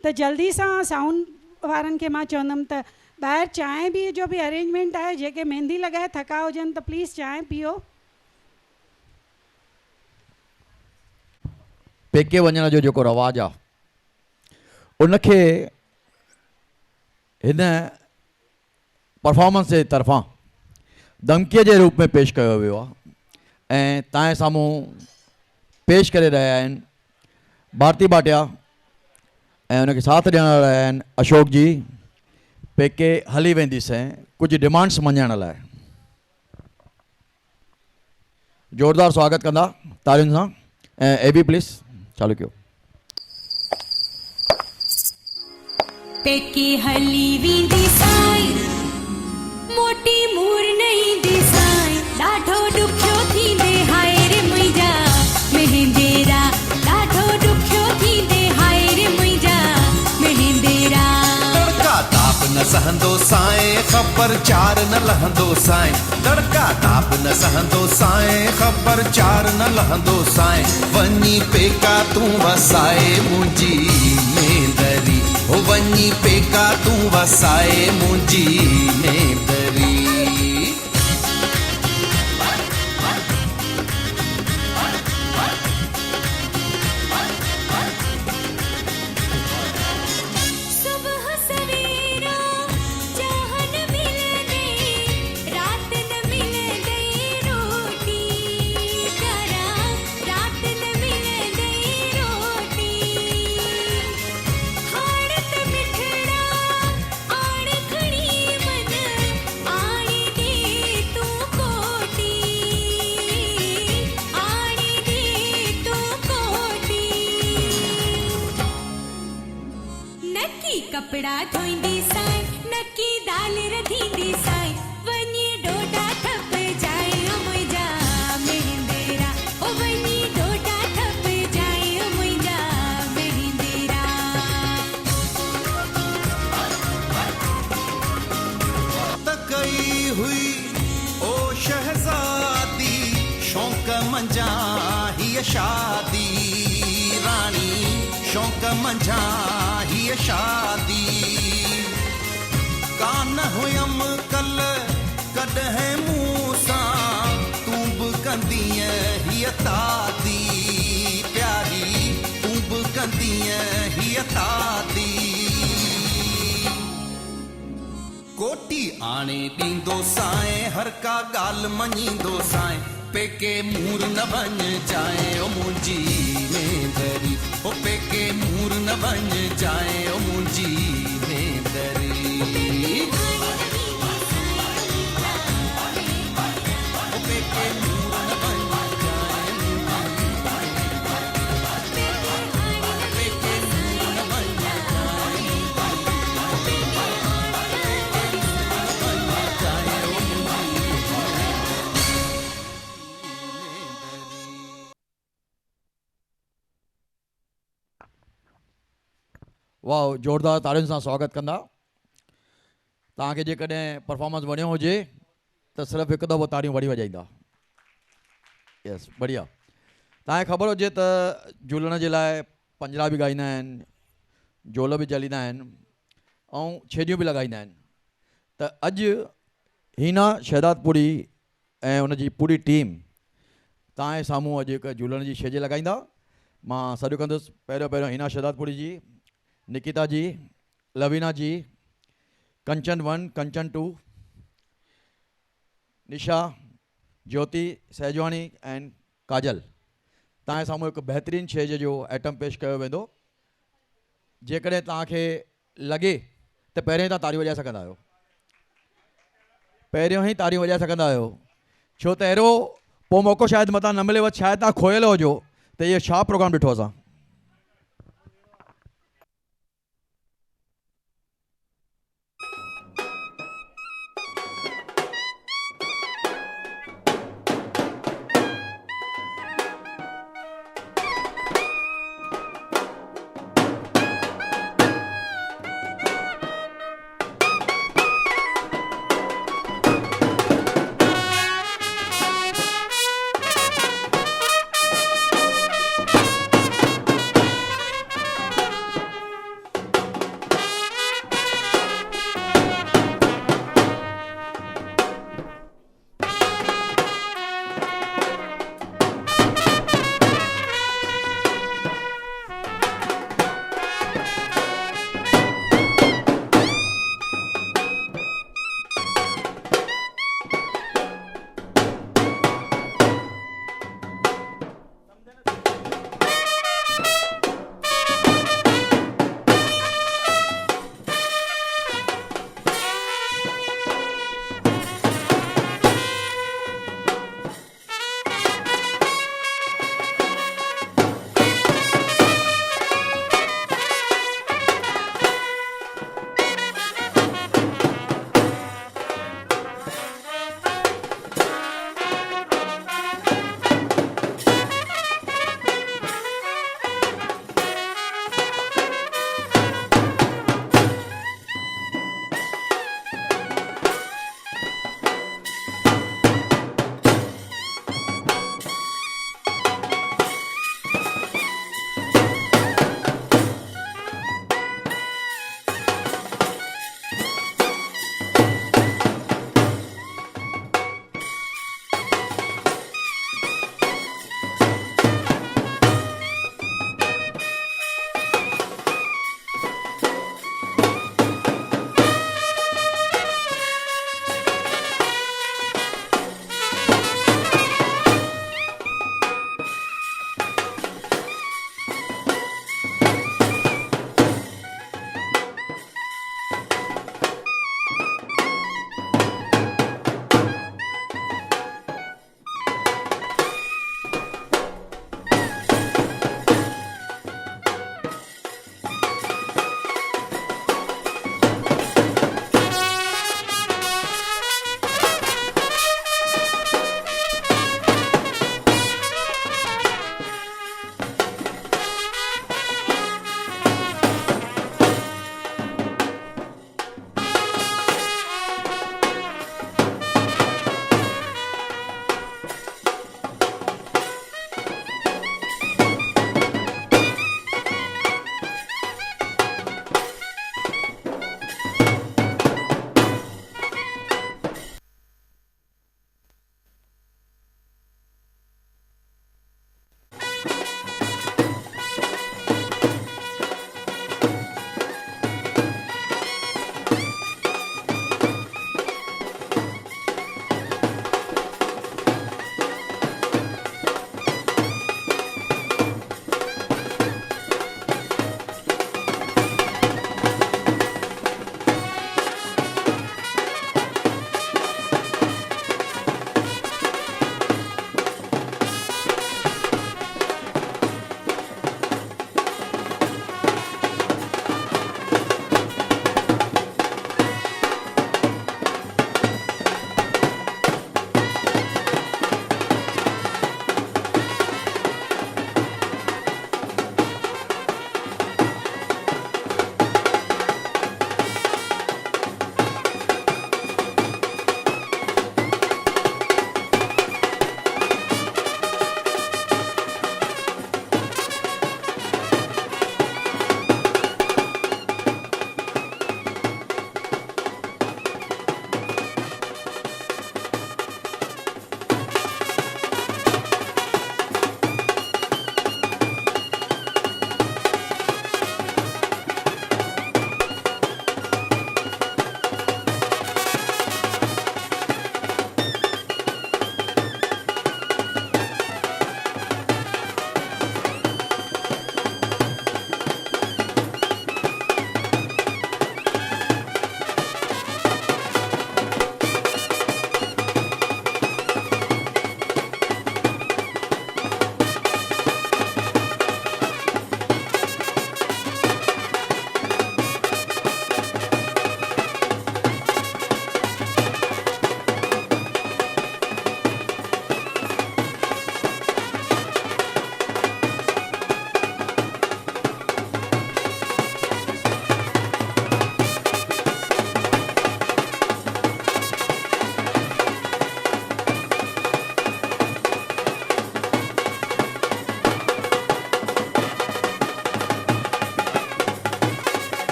Speaker 3: त जल्दी सां साउंड वारनि खे मां चवंदमि त ॿाहिरि चांहि बि जो बि अरेंजमेंट आहे, जेके मेहंदी लॻाए थका हुजनि त प्लीज़ चांहि पीओ।
Speaker 17: पेके वञण जो जेको रवाजु आहे उनखे हिन परफॉर्मेंस जे तरफ़ां धमकीअ जे रूप में पेश कयो वियो आहे ऐं तव्हांजे साम्हूं पेश करे रहिया आहिनि भारती भाटिया ऐं उनखे साथ ॾियण रहिया आहिनि अशोक जी। पेके हली वेंदीसीं कुछ डिमांड्स मञण लाइ। ज़ोरदार स्वागत कंदा तालियुनि सां। ऐं एबी प्लीज़ चालू कयो।
Speaker 7: पेके हली वेंदी साई मोटी मूर नहीं दिसाई ॾाढो ॾुखियो थींदे हाय रे मुंहिंजा मेहंदेरा ॾाढो ॾुखियो थींदे हाय रे मुंहिंजा मेहंदेरा।
Speaker 11: तड़का ताप न सहंदो साए ख़बर चार न लहंदो साए तड़का ताप न सहंदो साए ख़बर चार न लहंदो साए वञी पेका तूं वसाए मुंहिंजी मेंदरी हो वञी पेका तूं वसाए मुंहिंजी मेंदरी।
Speaker 7: सुबह सवेरा चाहन मिलदे रात न मिलदे रोटी करा रात न मिलदे रोटी हाड़त मिठड़ा आड़ खड़ी मन आड़ी दे तू कोटी आड़ी दे तू कोटी। नकी कपड़ा धोईंदी साई नकी दाल रधींदी साई वञी डोडा ठप जाए ओ मुंहिंजा मेहंदेरा ओ वञी डोडा ठप जाए ओ मुंहिंजा मेहंदेरा।
Speaker 11: त कई हुई ओ शहजादी शौक़ मंझा हीअ शादी रानी शौक़ मंझा हीअ शादी कान हुयम कल कॾहिं मूं सां तूं बि कंदीअ हीअ तादी प्यारी तूं बि कंदीअ हीअ तादी। कोटी आणे ॾींदो साए हर का ॻाल्हि मञींदो साए पेके मूर न वञ जाए ओ मुंहिंजी मेंदरी ओ पेके मूर न वञ जाए ओ मुंहिंजी मेंदरी। ओ पेके मूर न वञ जाए पेके मूर न वञ
Speaker 17: वाह ज़ोरदार तालियुनि सां स्वागत कंदा। तव्हांखे जेकॾहिं परफॉर्मेंस वणियो हुजे त सिर्फ़ु हिकु दफ़ो तारियूं वरी वॼाईंदा। यस बढ़िया। तव्हांखे ख़बर हुजे त झूलण जे लाइ पंजड़ा बि ॻाईंदा आहिनि झोल बि चालींदा आहिनि ऐं छेॼियूं बि लॻाईंदा आहिनि। त अॼु हीना शहदादपुरी ऐं उनजी पूरी टीम तव्हांजे साम्हूं अॼु हिकु झूलण जी छेॼ लॻाईंदा। मां सॾु कंदुसि पहिरियों हीना शहदादपुरी जी, निकिता जी, लवीना जी, कंचन 1, कंचन 2, निशा, ज्योति सहजवाणी एंड काजल। तव्हांजे साम्हूं हिकु बहितरीनु छेॼ जो आइटम पेश कयो वेंदो। जेकॾहिं तव्हांखे लॻे त पहिरियों ई तव्हां तारियूं वॼाए सघंदा आहियो, पहिरियों ई तारियूं वॼाए सघंदा आहियो, छो त अहिड़ो पोइ मौक़ो शायदि मतां न मिलेव, शायदि तव्हां खोयल हुजो त इहो छा प्रोग्राम ॾिठो असां।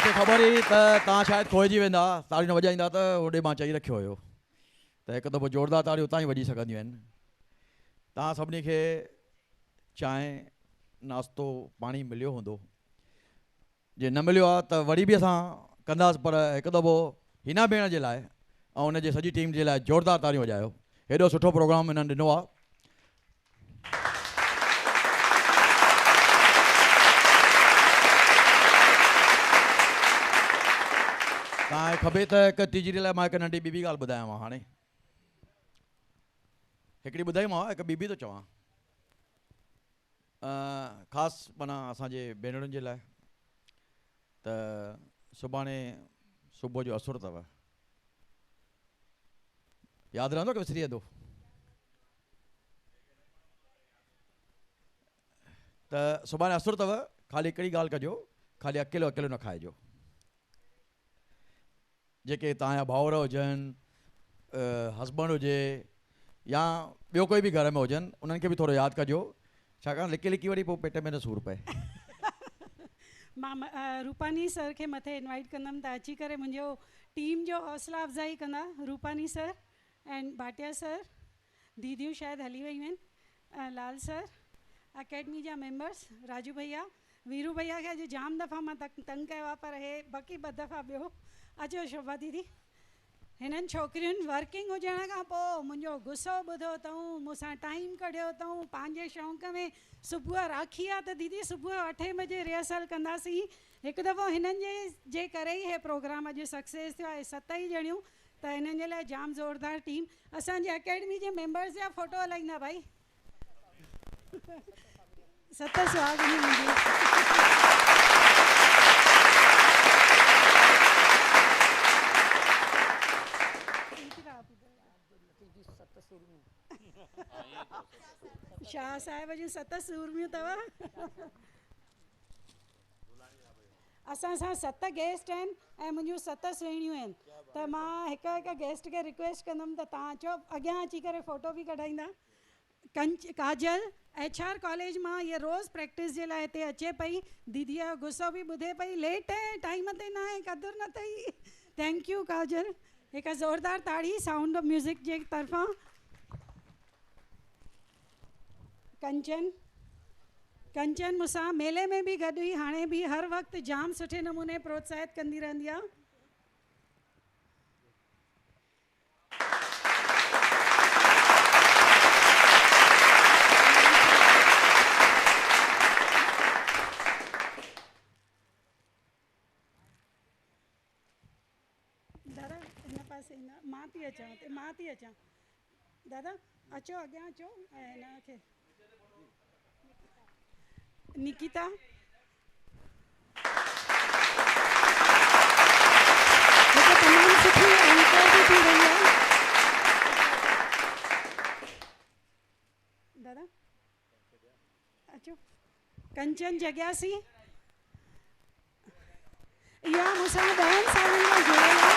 Speaker 17: मूंखे ख़बर हुई त तव्हां शायदि खोइजी वेंदा, ताड़ी न वॼाईंदा, त होॾे मां चई रखियो हुयो त हिकु दफ़ो ज़ोरदार ताड़ियूं उतां ई वॼी सघंदियूं आहिनि। तव्हां सभिनी खे चांहि नाश्तो पाणी मिलियो हूंदो, जे न मिलियो आहे त वरी बि असां कंदासीं, पर हिकु दफ़ो हिना भेण जे लाइ ऐं हुनजी सॼी टीम जे लाइ ज़ोरदार ताड़ियूं वॼायो। हेॾो सुठो प्रोग्राम हिननि ॾिनो आहे। तव्हांखे खपे त हिकु तीजड़ी लाइ मां हिकु नंढी ॿी ॻाल्हि ॿुधायांव। हाणे हिकिड़ी ॿुधाईमांव, हिकु ॿी थो चवां, ख़ासि माना असांजे भेनरुनि जे लाइ। त सुभाणे सुबुह जो असुर अथव, यादि रहंदो की विसरी वेंदो? त सुभाणे असुर अथव, ख़ाली हिकिड़ी ॻाल्हि कजो, ख़ाली अकेलो अकेलो न खाइजो। जेके तव्हांजा भाउर हुजनि, हस्बैंड हुजे या ॿियो कोई बि घर में हुजनि, उन्हनि खे बि थोरो यादि कजो, छाकाणि लिकी लिकी वरी पोइ पेट में न सूरु पए।
Speaker 3: मां रूपानी सर खे मथे इनवाइट कंदमि त अची करे मुंहिंजो टीम जो हौसला अफ़ज़ाई कंदा। Rupani sir and Bhatia sir, दीदियूं शायदि हली वयूं आहिनि, लाल सर, अकेडमी जा मेंबर्स, राजू भैया, वीरू भैया खे अॼु जाम दफ़ा मां तंग कयो आहे, पर हे बाक़ी ॿ दफ़ा ॿियो। अचो शोभा दीदी। हिननि छोकिरियुनि वर्किंग हुजण खां पोइ मुंहिंजो गुस्सो ॿुधो अथऊं, मूंसां टाइम कढियो अथऊं, पंहिंजे शौक़ में। सुबुह राखी आहे त दीदी सुबुह 8 बजे रिहर्सल कंदासीं। हिकु दफ़ो हिननि जे करे ई हे प्रोग्राम अॼु सक्सेस थियो आहे। 7 ॼणियूं, त हिननि जे लाइ जाम ज़ोरदार टीम। असांजे अकेडमी जे मेंबर्स जा फ़ोटो हलाईंदा भाई। 7 सुहागिनियूं मुंहिंजियूं। शाह साहिब जूं 7 सूरमियूं अथव। असां सां 7 गेस्ट आहिनि ऐं मुंहिंजूं 7 सुहिणियूं आहिनि। त मां हिकु हिकु गेस्ट खे रिक्वेस्ट कंदमि त तव्हां अचो, अॻियां अची करे फ़ोटो बि कढाईंदा। काजल HR कॉलेज मां इहे रोज़ प्रैक्टिस जे लाइ हिते अचे पई, दीदीअ जो गुस्सो बि ॿुधे पई, लेट आहे, टाइम ते न आहे, क़दुरु न अथई। थैंक यू काजल। हिकु ज़ोरदार ताड़ी साउंड ऑफ म्यूज़िक जे तरफ़ां। कंचन मूंसां मेले में बि गॾु हुई, हाणे बि हर वक़्तु जाम सुठे नमूने प्रोत्साहित कंदी रहंदी आहे। दादा हिन पासे ईंदा, मां थी अचां दादा, अचो अॻियां अचो ऐं हिन खे निकिता। हिकु तमामु सुठी एंकर बि थी रही आहे। दादा अचो। कंचन जगियासी, इहा मूंसां 10 सालनि खां जुड़ियल आहे।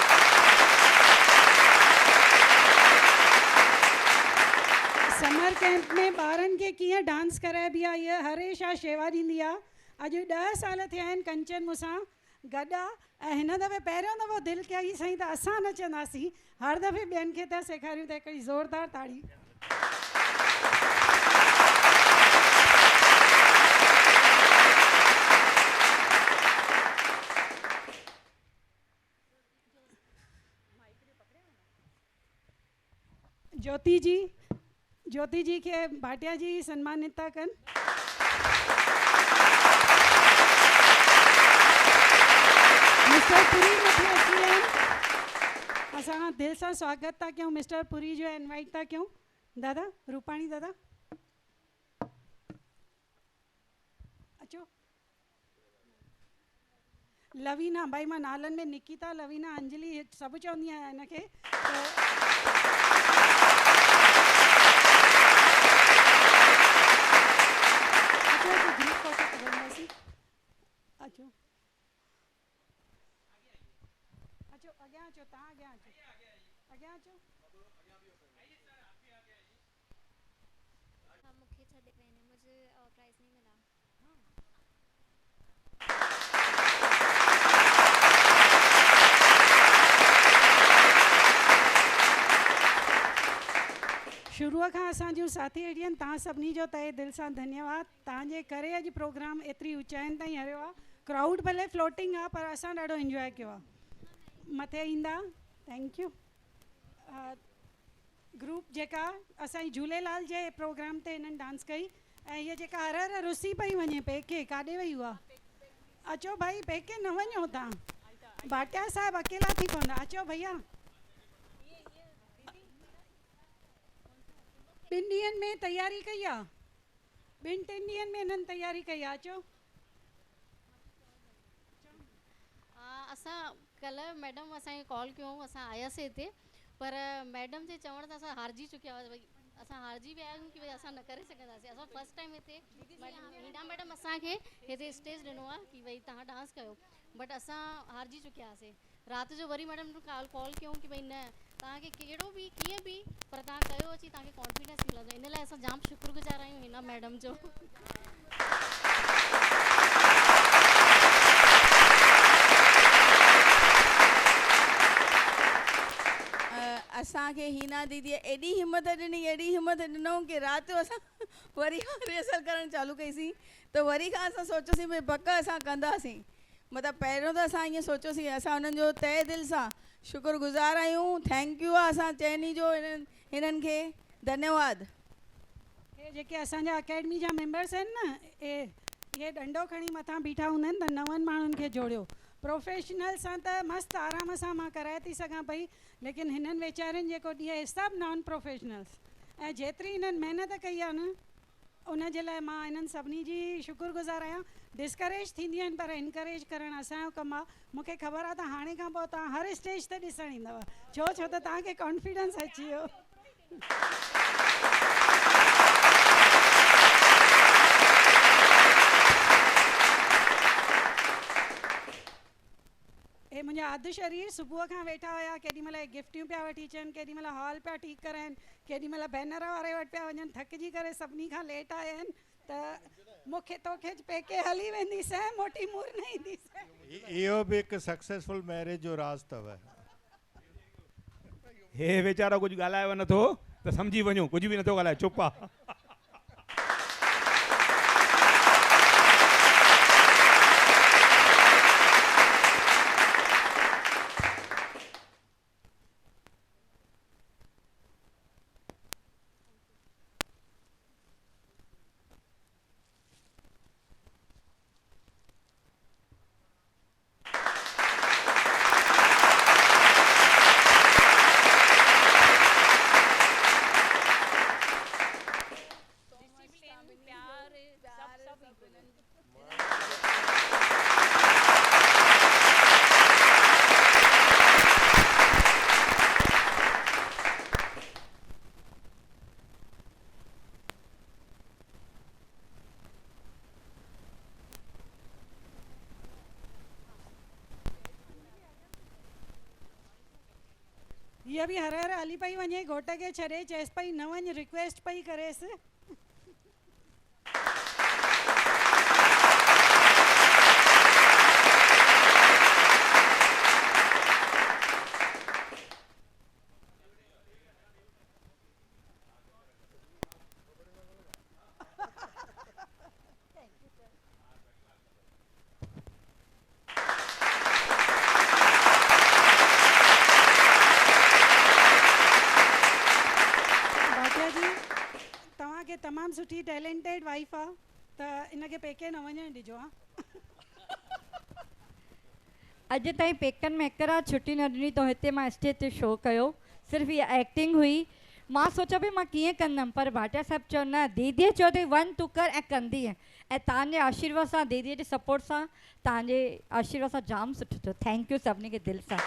Speaker 3: समर कैंप में ॿारनि खे कीअं डांस कराइबी आहे, इहा हमेशह शेवा ॾींदी आहे। अॼु 10 साल थिया आहिनि कंचन मूंसां गॾु आहे ऐं हिन दफ़े पहिरियों दफ़ो दिलि कई साईं त असां नचंदासीं, हर दफ़े ॿियनि खे था सेखारियूं। त हिकिड़ी ज़ोरदार ताड़ी। ज्योति जी खे भाटिया जी सम्मानित था कनि। मिस्टर पुरी मथे अची विया आहिनि, असां दिलि सां स्वागत था कयूं। मिस्टर पुरी जो इनवाइट था कयूं। दादा रूपाणी दादा अचो। लवीना, भाई मां नालनि में निकिता, लवीना, अंजलि सभु चवंदी आहियां हिनखे। अचो अचो अॻियां अचो, तव्हां अॻियां अचो, अॻियां अचो।
Speaker 18: मूंखे छॾे वञे, मुझे प्राइज़ नहीं मिला।
Speaker 3: शुरूअ खां असां जूं साथी वेठी आहिनि, तव्हां सभिनी जो तहे दिलि सां धन्यवाद। तव्हांजे करे अॼु प्रोग्राम एतिरी ऊचाइनि ताईं हरियो आहे। क्राउड भले फ्लोटिंग आहे पर असां ॾाढो इंजॉय कयो आहे। मथे ईंदा, थैंक यू। ग्रुप जेका असांजी झूलेलाल जे प्रोग्राम ते हिननि डांस कई, ऐं हीअ जेका हर हर रुसी पई वञे पेके, काॾे वई हुआ? अचो भाई, पेके न वञो तव्हां, भाटिया साहिबु अकेला थी पवंदा। अचो भैया, 2 ॾींहंनि में तयारी कई आहे, 2-3 ॾींहंनि में हिननि तयारी कई आहे। अचो।
Speaker 18: असां कल्ह मैडम असांखे कॉल कयूं, असां आयासीं हिते, पर मैडम जे चवण सां असां हारजी चुकिया हुआसीं। भई असां हारजी विया आहियूं कि भई असां न करे सघंदासीं। असां फर्स्ट टाइम हिते हीना मैडम असांखे हिते स्टेज ॾिनो आहे कि भई तव्हां डांस कयो, बट असां हारजी चुकिया हुआसीं। राति जो वरी मैडम कॉल कयूं कि भई न, तव्हांखे कहिड़ो बि कीअं बि पर तव्हां कयो अची, तव्हांखे कॉन्फिडेंस मिलंदो। इन लाइ असां जाम शुक्रगुज़ार आहियूं हिना मैडम जो।
Speaker 19: असांखे हीना दीदीअ एॾी हिमत ॾिनो कि राति जो असां वरी खां रिहर्सल करणु चालू कईसीं, त वरी खां असां सोचियोसीं भई पक असां कंदासीं। मतिलबु पहिरियों त असां ईअं सोचियोसीं, असां हुननि जो तहे दिलि सां शुक्रगुज़ार आहियूं। थैंक यू आहे असां चइनी जो हिननि खे धन्यवाद।
Speaker 3: हे जेके असांजा अकेडमी जा मेंबर्स आहिनि न, इहे डंडो खणी मथां बीठा हूंदा आहिनि त 9 माण्हुनि खे जोड़ियो। प्रोफेशनल सां त मस्तु आराम सां मां कराए थी सघां पई, लेकिन हिननि वीचारनि जेको ॾींहुं सभु नॉन प्रोफेशनल्स, ऐं जेतिरी हिननि महिनत कई आहे न, उन जे लाइ मां हिननि सभिनी जी शुक्रगुज़ार आहियां। डिस्करेज थींदियूं आहिनि पर इनकरेज करणु असांजो कमु आहे। मूंखे ख़बर आहे त हाणे खां पोइ तव्हां हर स्टेज ते ॾिसणु ईंदव, छो त तव्हांखे कॉन्फिडेंस अची वियो। हे मुंहिंजा अधु शरीर सुबुह खां वेठा हुया, केॾीमहिल गिफ्टियूं पिया वठी अचनि, केॾीमहिल हॉल पिया ठीकु कराइनि, केॾीमहिल बैनर वारे वटि पिया वञनि, थकिजी करे सभिनी खां लेट आया आहिनि। त मूंखे तोखे पेके हली वेंदी सैं, मोटी मुर न ईंदी सैं।
Speaker 12: इहो बि हिकु सक्सेसफुल मैरिज जो राज़ अथव।
Speaker 16: हे वीचारो कुझु ॻाल्हायो नथो त सम्झी वञो कुझु बि नथो ॻाल्हाए, चुप आहे। हीअ बि हर हर हली पई वञे, घोट खे छॾे, चएसि पई न वञ, रिक्वेस्ट पई करेसि। तमामु सुठी टैलेंटेड वाइफ आहे, त इनखे पेके न वञणु ॾिजो।
Speaker 20: अॼु ताईं पेकनि में हिकु राति छुटी न ॾिनी, तो हिते मां स्टेज ते शो कयो। सिर्फ़ु इहा एक्टिंग हुई। मां सोचियो पई मां कीअं कंदमि, पर भाटिया साहिबु चयो न, दीदीअ चयो अथई वञ तूं कर ऐं कंदी। ऐं तव्हांजे आशीर्वाद सां, दीदीअ जे सपोर्ट सां, तव्हांजे आशीर्वाद सां जाम सुठो थियो। थैंक यू सभिनी खे दिलि सां।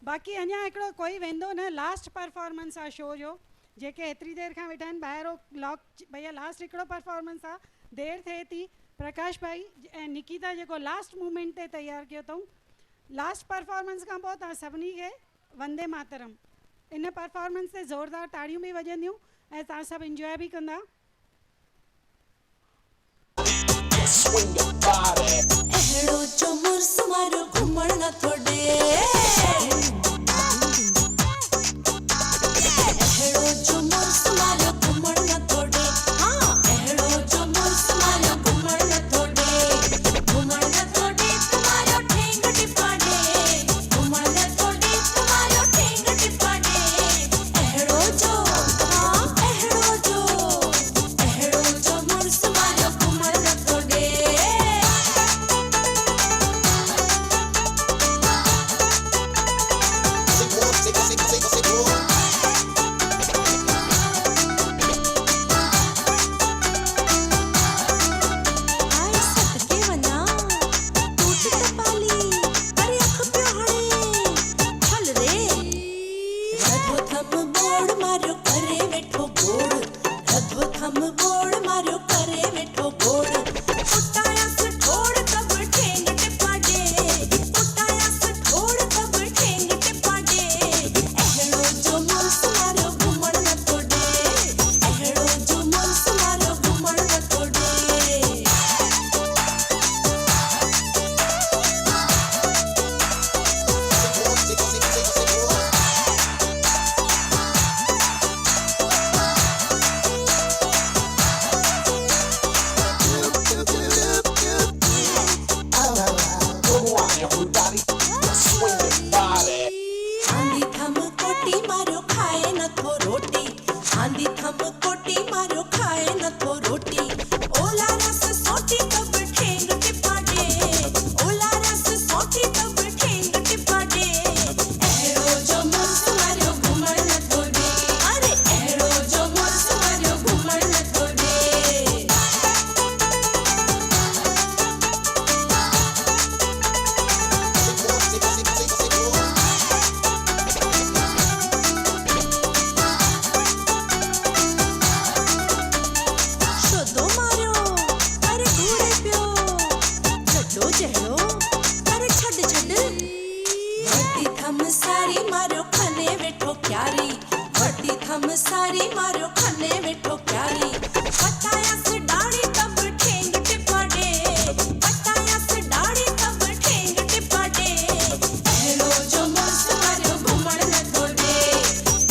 Speaker 3: बाक़ी अञा हिकिड़ो कोई वेंदो न, लास्ट परफॉर्मेंस आहे शो जो। जेके एतिरी देरि खां वेठा आहिनि ॿाहिरि, लॉक भैया लास्ट हिकिड़ो परफॉर्मेंस आहे, देरि थिए थी। प्रकाश भाई ऐं निकिता जेको लास्ट मूमेंट ते तयारु कयो अथऊं। लास्ट परफॉर्मेंस खां पोइ तव्हां सभिनी खे वंदे मातरम, इन परफॉर्मेंस ते ज़ोरदार ताड़ियूं बि वॼंदियूं ऐं तव्हां सभु इंजॉय बि कंदा।
Speaker 7: अहिड़ो
Speaker 21: जो मुर्स मारो घुमण न थोड़े एहड़ो जो मुर्स मारो घुमण न थोड़े हाँ एहड़ो जो मुर्स मारो घुमण न थोड़े तुम्हारो ठेंग टिपाडे घुमण न थोड़े तुम्हारो ठेंग टिपाडे एहड़ो जो हाँ एहड़ो जो मुर्स मारो घुमण न थोड़े आंधी थम कोटी मारो खाए न थो रोटी आंधी थम कोटी मारो खाए न थो रोटी ओला रस सोटी तब ठेंग टिपाडे ओला रस सोटी तब ठेंग टिपाडे एहड़ो जो मुर्स मारो घुमण न थोड़े अरे एहड़ो जो मुर्स मारो घुमण न थोड़े शोधो मारो अरे दूरे पियो छड्डो जहड़ो अरे छड छड वरती थम सारी मारो खने वेठो प्यारी वरती थम सारी मारो खने वेठो प्यारी पतायस डाड़ी तब ठेंग टिपाडे पतायस डाड़ी तब ठेंग टिपाडे एहड़ो जो मुर्स मारो घुमण न थोड़े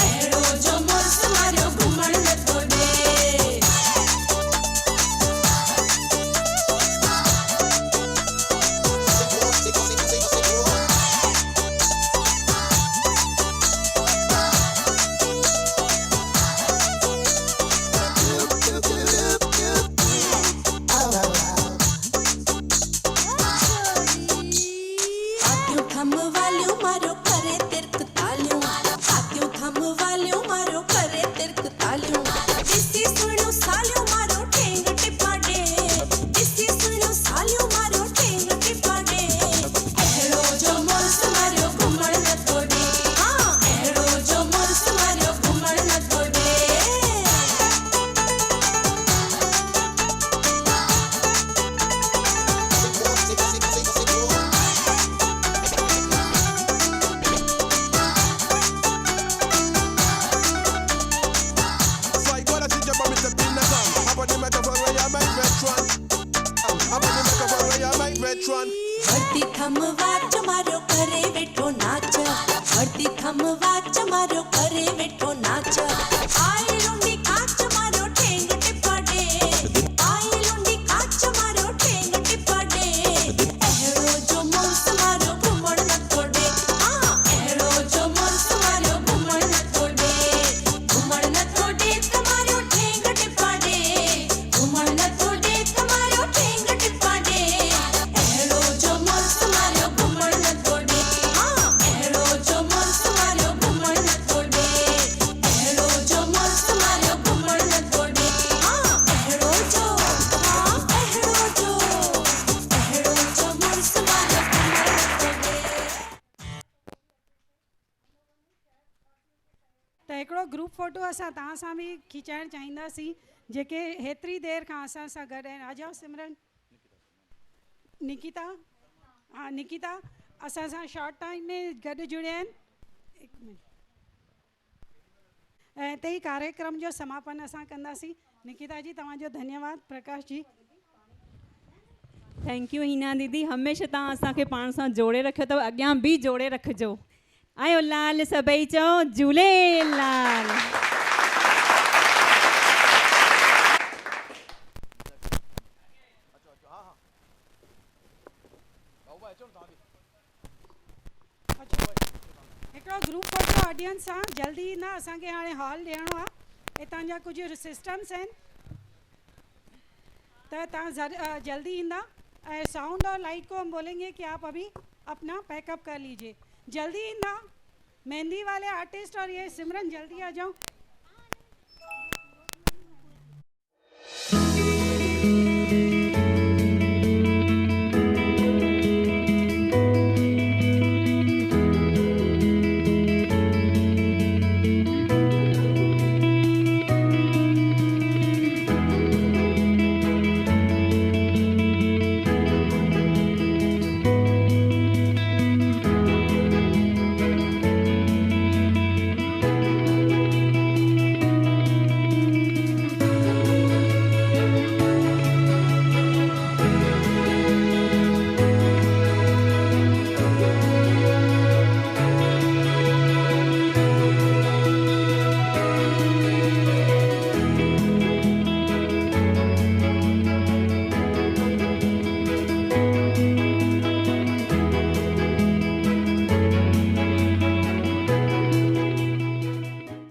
Speaker 21: एहड़ो जो मुर्स मारो घुमण न थोड़े आत्यूं थम वालियूं मारो करे तिरक तालियूं आत्यूं थम वालियूं मारो करे तिरक तालियूं दिसी सुणियूं सालियूं मारो ठेंग टिपाडे दिसी सुणियूं सालियूं मारो ठेंग टिपाडे एहड़ो जो मुर्स मारो घुमण न थोड़े हाँ एहड़ो जो मुर्स मारो घुमण न थोड़े भरती थम वाच मारो करे वेठो नाच भरती थम वाच मारो करे वेठो नाच आई लुंडी काच मारो ठेंग टिपाडे आई लुंडी काच मारो ठेंग टिपाडे एहड़ो जो मुर्स मारो घुमण न थोड़े हाँ एहड़ो जो मुर्स मारो घुमण न थोड़े तुम्हारो ठेंग टिपाडे घुमण न थोड़े तुम्हारो ठेंग टिपाडे एहड़ो जो मुर्स मारो घुमण न थोड़े हाँ एहड़ो जो मुर्स मारो घुमण न थोड़े एहड़ो जो मुर्स मारो घुमण न थोड़े हाँ एहड़ो जो मुर्स मारो घुमण न थोड़े
Speaker 3: त हिकिड़ो ग्रुप फोटो असां तव्हां सां बि खिचाइणु चाहींदासीं जेके हेतिरी देरि खां असां सां गॾु आहिनि आजाओ सिमरन निकिता हाँ निकिता असां सां शॉर्ट टाइम में गॾु जुड़िया आहिनि हिकु मिनट ऐं हिते ई कार्यक्रम जो समापन असां कंदासीं निकिता जी तव्हांजो धन्यवाद प्रकाश जी
Speaker 6: थैंक यू हीना दीदी, हमेशह तव्हां असांखे पाण सां जोड़े रखियो अथव, अॻियां बि जोड़े रखिजो। आयो लाल सभई चओ झूलेलाल।
Speaker 3: हिकिड़ो ग्रुप फोटो ऑडियंस सां जल्दी ईंदा, असांखे हाणे हॉल ॾियणो आहे। हितां जा कुझु सिस्टम्स आहिनि तो तव्हां जल्दी ईंदा। साउंड और लाइट को हम बोलेंगे कि आप अभी अपना पैकअप कर लीजिए। जल्दी ईंदा मेहंदी वाले आर्टिस्ट और ये सिमरन, जल्दी आ जाओ।